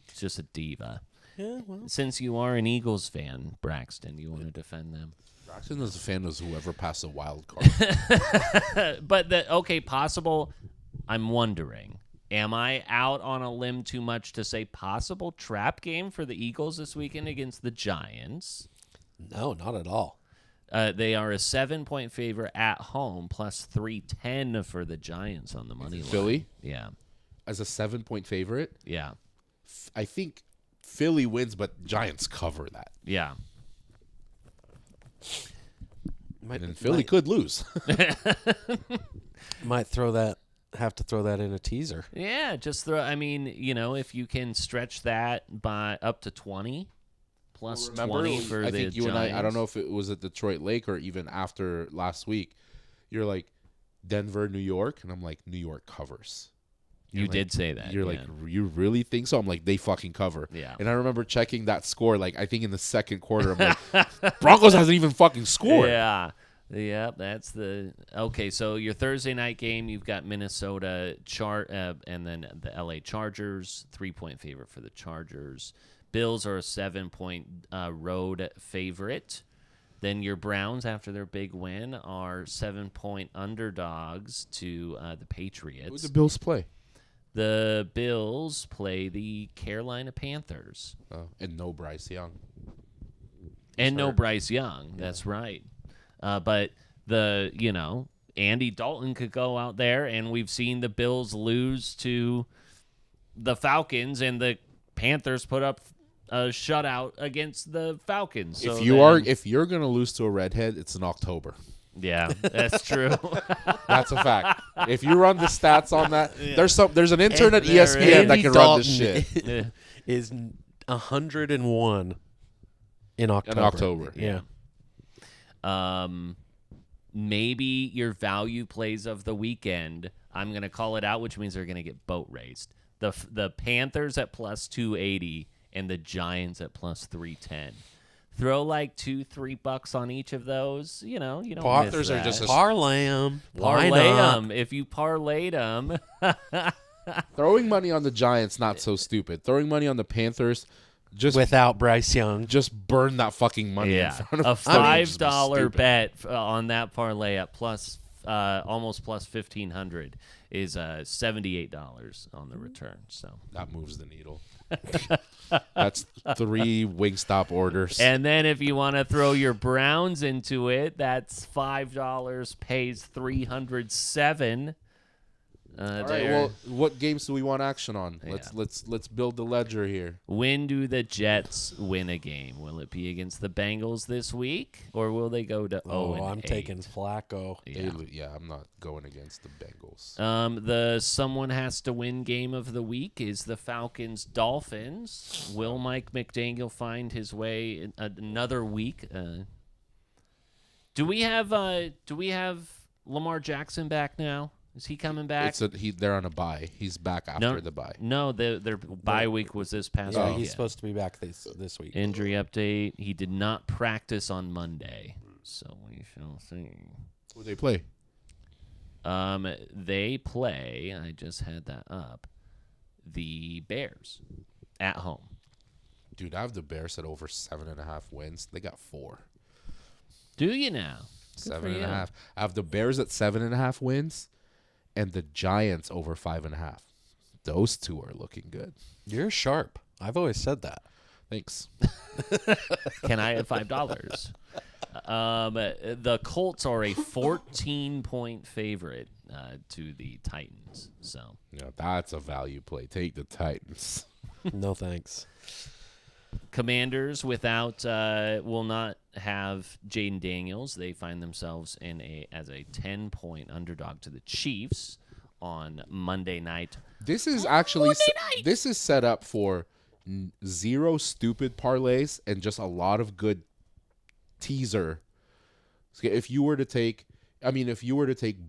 It's just a diva. Yeah, well. Since you are an Eagles fan, Braxton, you want to defend them. Braxton is a fan of whoever passed a wild card. But possible. I'm wondering, am I out on a limb too much to say possible trap game for the Eagles this weekend against the Giants? No, not at all. They are a 7-point favorite at home, plus 310 for the Giants on the money line. Philly? Yeah. As a 7-point favorite? Yeah. I think Philly wins, but Giants cover that. Yeah. And Philly could lose. Might have to throw that in a teaser. Yeah, just throw. I mean, if you can stretch that by up to 20, plus 20 for the Giants. I think you and I don't know if it was at Detroit Lake or even after last week. You're like, Denver, New York, and I'm like, New York covers. You did say that. You're like, you really think so? I'm like, they fucking cover. Yeah. And I remember checking that score, like, I think in the second quarter, I'm like, Broncos hasn't even fucking scored. Yeah. Yeah, that's okay. So your Thursday night game, you've got Minnesota and then the LA Chargers, 3-point favorite for the Chargers. Bills are a 7-point road favorite. Then your Browns, after their big win, are 7-point underdogs to the Patriots. Who do the Bills play? The Bills play the Carolina Panthers. Oh, and no Bryce Young. No Bryce Young. Yeah. That's right. But Andy Dalton could go out there, and we've seen the Bills lose to the Falcons, and the Panthers put up a shutout against the Falcons. So if you're gonna lose to a redhead, it's in October. Yeah, that's true. That's a fact. If you run the stats on that, there's an intern at ESPN that can run this shit. Is 101 in October. In October, yeah. Maybe your value plays of the weekend. I'm gonna call it out, which means they're gonna get boat raced. The Panthers at plus 280 and the Giants at plus 310. Throw like $2-3 on each of those. You don't miss that. Are just parlay them. Parlay them. If you parlayed them. Throwing money on the Giants, not so stupid. Throwing money on the Panthers, just without Bryce Young, just burn that fucking money in front of a $5 bet on that parlay at plus almost plus 1,500 is $78 on the return. So that moves the needle. That's 3 Wingstop orders. And then if you want to throw your Browns into it, that's $5 pays $307. All right. Well, what games do we want action on? Yeah. Let's build the ledger here. When do the Jets win a game? Will it be against the Bengals this week, or will they go to 0-8? I'm taking Flacco. Yeah, I'm not going against the Bengals. The someone has to win game of the week is the Falcons Dolphins. Will Mike McDaniel find his way in another week? Do we have Lamar Jackson back now? Is he coming back? They're on a bye. He's back after the bye. No, their bye week was this past Yeah, weekend. he's supposed to be back this week. Injury update. He did not practice on Monday. So we shall see. Who they play? They play, I just had that up, the Bears at home. Dude, I have the Bears at over 7.5 wins. They got 4. Do you now? 7.5. I have the Bears at 7.5 wins, and the Giants over 5.5. Those two are looking good. You're sharp. I've always said that. Thanks. Can I have $5? The Colts are a 14-point favorite to the Titans. So Yeah, that's a value play. Take the Titans. No thanks. Commanders will not have Jaden Daniels. They find themselves as a 10-point underdog to the Chiefs on Monday night. This is actually this is set up for 0 stupid parlays and just a lot of good teaser. If you were to take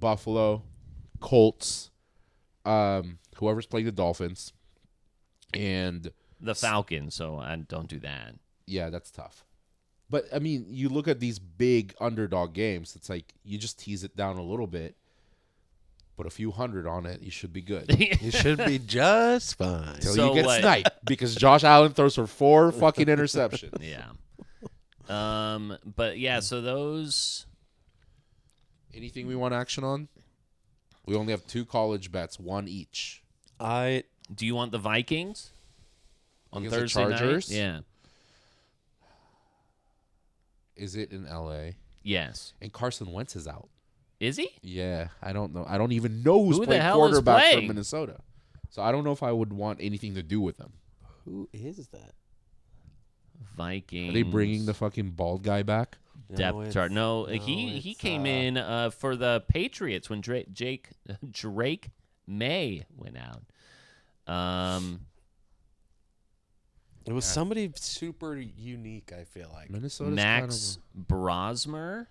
Buffalo, Colts, whoever's playing the Dolphins, and The Falcons, so I don't do that. yeah, that's tough. But I mean, you look at these big underdog games, it's like you just tease it down a little bit, put a few hundred on it, you should be good. You should be just fine. Till So you get what? sniped because Josh Allen throws for 4 fucking interceptions. Yeah. But yeah, so those. Anything we want action on? We only have 2 college bets, 1 each. Do you want the Vikings on Against the Thursday Chargers? night? Yeah. Is it in L.A.? Yes. And Carson Wentz is out. Is he? Yeah, I don't know. I don't even know who's Who the playing hell is quarterback for playing? Minnesota. So I don't know if I would want anything to do with them. Who is that? Vikings. Are they bringing the fucking bald guy back? depth chart? No, he came in for the Patriots when Drake May went out. It was somebody super unique, I feel like. Minnesota's Max Brosmer.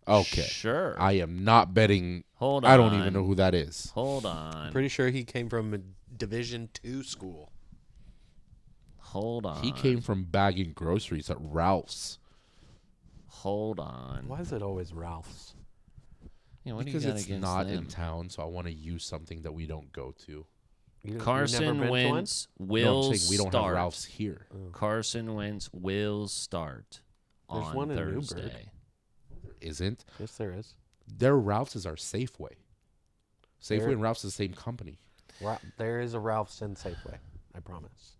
Okay. Sure. I am not betting. Hold on. I don't even know who that is. Hold on. Pretty sure he came from a Division II school. Hold on. He came from bagging groceries at Ralph's. Hold on. Why is it always Ralph's? Yeah, what do Because you got it's against not them? in town, so I want to use something that we don't go to. Carson Wentz No, will I'm saying we don't start. have Ralph's here. Carson Wentz will start There's on one in Newburgh. Thursday. Isn't? Yes, there is. Their Ralph's is our Safeway. Safeway There- and Ralph's is the same company. There is a Ralph's in Safeway. I promise.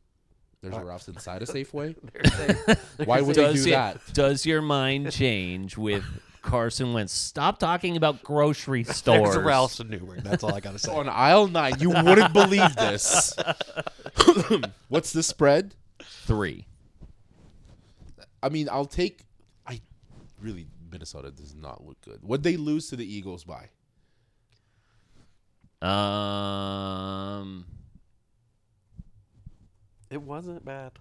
There's a Ralph's inside a Safeway? There's Why would they do that? Does your mind change with Carson Wentz? Stop talking about grocery stores. There's a Ralph's in Newburgh. That's all I got to say. On aisle 9, you wouldn't believe this. What's the spread? 3. I mean, Minnesota does not look good. What'd they lose to the Eagles by? It wasn't bad.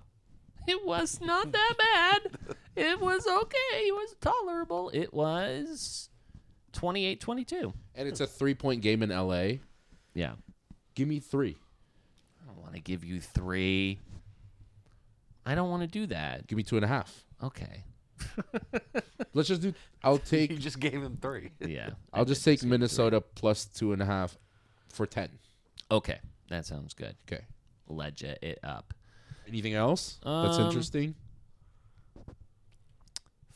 It was not that bad. It was okay. It was tolerable. It was 28-22. And it's a 3-point game in L.A. Yeah. Give me 3. I don't want to give you 3. I don't want to do that. Give me 2.5. Okay. Let's just do. I'll take. You just gave him 3. Yeah. I'll just take Minnesota plus 2.5 for 10. Okay. That sounds good. Okay. Legit it up. Anything else that's interesting?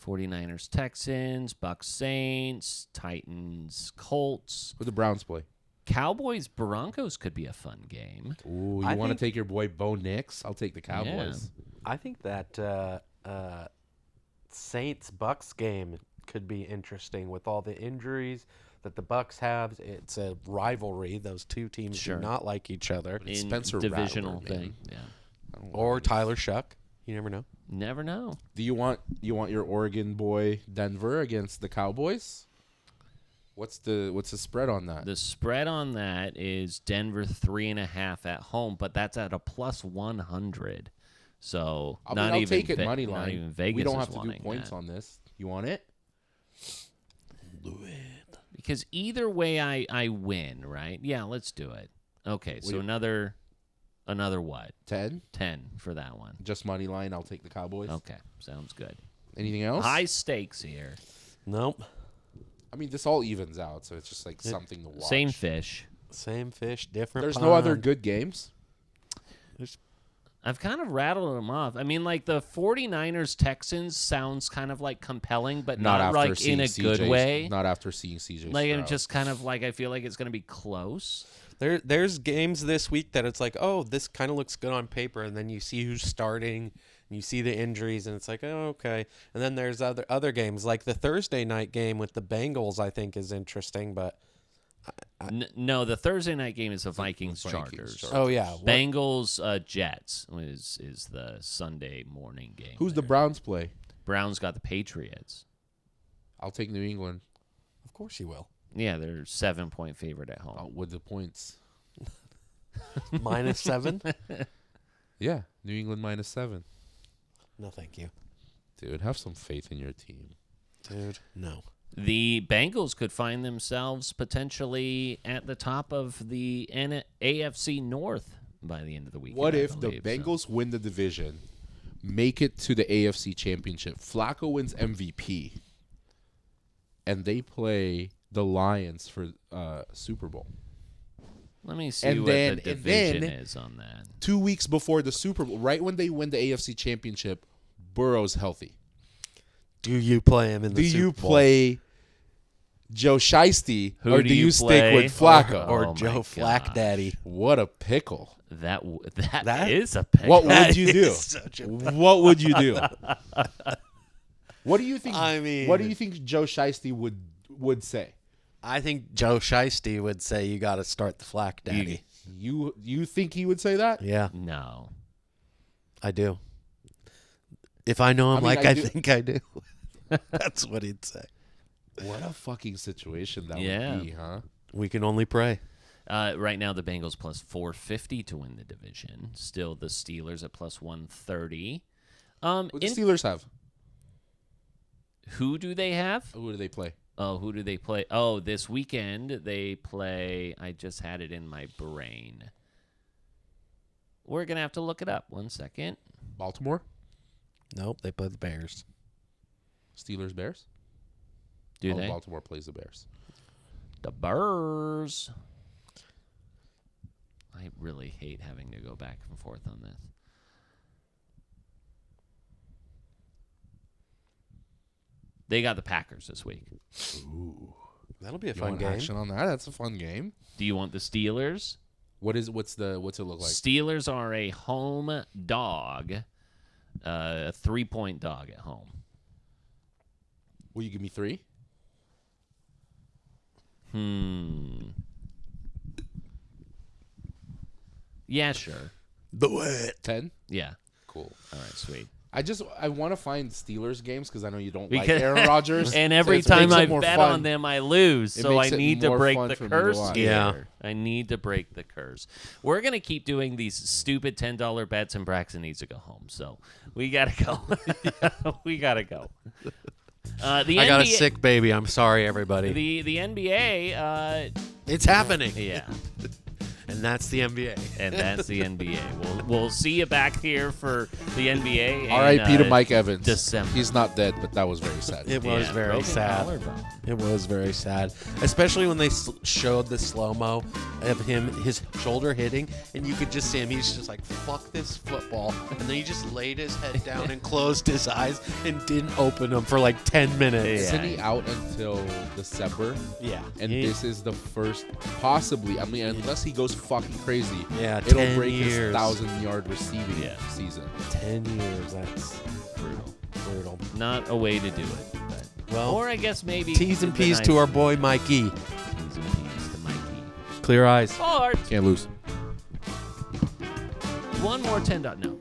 49ers, Texans, Bucks, Saints, Titans, Colts, Who the Browns play? Cowboys, Broncos could be a fun game. Ooh, you I want to think- take your boy Bo Nix? I'll take the Cowboys. I think that Saints-Bucks game could be interesting with all the injuries that the Bucks have. It's a rivalry. Those two teams Sure. do not like each other. It's In Spencer divisional Rattler, man. thing. Yeah. Or Tyler Shuck. You never know. Never know. Do you want your Oregon boy Denver against the Cowboys? What's the spread on that? The spread on that is Denver 3.5 at home, but that's at a plus 100. So I'll take it money Not line. even Vegas we don't is have to do wanting points that. on this. You want it? You Because either way I win, right? Yeah, let's do it. Okay, so another what? 10? 10 for that one. Just money line. I'll take the Cowboys. Okay, sounds good. Anything else? High stakes here. Nope. I mean, this all evens out, so it's just like something to watch. Same fish. Same fish, different There's pond. no other good games. I've kind of rattled them off. I mean, like the 49ers-Texans sounds kind of like compelling, but not after like seeing in a good CJ way. Not after seeing CJ Like Stroud. it's just kind of like I feel like it's going to be close. There's games this week that it's like, oh, this kind of looks good on paper, and then you see who's starting, and you see the injuries, and it's like, oh, okay. And then there's other games, like the Thursday night game with the Bengals, I think is interesting, but No, the Thursday night game is the Vikings-Chargers. oh yeah, Bengals-Jets is the Sunday morning game. Who's the there. Browns play? Browns got the Patriots. I'll take New England. of course you will. Yeah, they're 7-point favorite at home. With the points. -7? Yeah, New England -7. No, thank you, Dude, have some faith in your team. dude. No. The Bengals could find themselves potentially at the top of the AFC North by the end of the week. What if the Bengals win the division, make it to the AFC Championship, Flacco wins MVP, and they play the Lions for Super Bowl? Let me see And what then- the and division then- is on that. 2 weeks before the Super Bowl, right when they win the AFC Championship, Burrow's healthy. Do you play him in the Do Super you Bowl? play Joe Shiesty, Who or do do you you stick play? with Flacco? or Oh, Joe my Flack gosh. Daddy? What a pickle. That That- is a pick. What would you do? is such a- What would you do? What do you think? I mean- what do you think Joe Shiesty would say? I think Joe Shiesty would say you got to start the Flack Daddy. You think he would say that? Yeah, No. I do. If I know him I mean, like I I do- think I do, that's what he'd say. What a fucking situation that Yeah. would be, huh? We can only pray. Right now, the Bengals plus 450 to win the division. Still, the Steelers at plus 130. What do the Steelers have? Who do they have? Who do they play? Oh, who do they play? Oh, this weekend they play. I just had it in my brain. We're going to have to look it up. 1 second. Baltimore? Nope, they play the Bears. Steelers, Bears? Do they? Baltimore plays the Bears. The Burrs. I really hate having to go back and forth on this. They got the Packers this week. Ooh. That'll be a You fun want game. action on that? That's a fun game. Do you want the Steelers? What's it look like? Steelers are a home dog, a 3-point dog at home. Will you give me 3? Yeah, sure. Do it. 10? Yeah. Cool. All right, sweet. I want to find Steelers games because I know you don't Because- like Aaron Rodgers. And so every it time makes it I more bet fun. on them, I lose. It So I makes it need to more break fun the for me to curse watch. here. Yeah. I need to break the curse. We're going to keep doing these stupid $10 bets, and Braxton needs to go home. So we got to go. We got to go. The I got a NBA sick baby. I'm sorry, everybody. The NBA, It's happening. yeah. And that's the NBA. And that's the NBA. We'll see you back here for the NBA. R.I.P. to Mike Evans. December. He's not dead, but that was very sad. It was very broken sad. collarbone. It was very sad, especially when they showed the slow-mo of him, his shoulder hitting, and you could just see him. He's just like, fuck this football. And then he just laid his head down and closed his eyes and didn't open them for like 10 minutes. Yeah. Isn't he out until December? Yeah. And this is the first, possibly, I mean, unless he goes fucking crazy, Yeah, it'll 10 break his years. 1,000-yard receiving Yeah. season. 10 years. That's brutal. Not a way to do it. But, Well, or I guess maybe T's and the P's nice- to our boy Mikey. T's and P's to Mikey. Clear eyes. Bart. Can't lose. One more $10. No.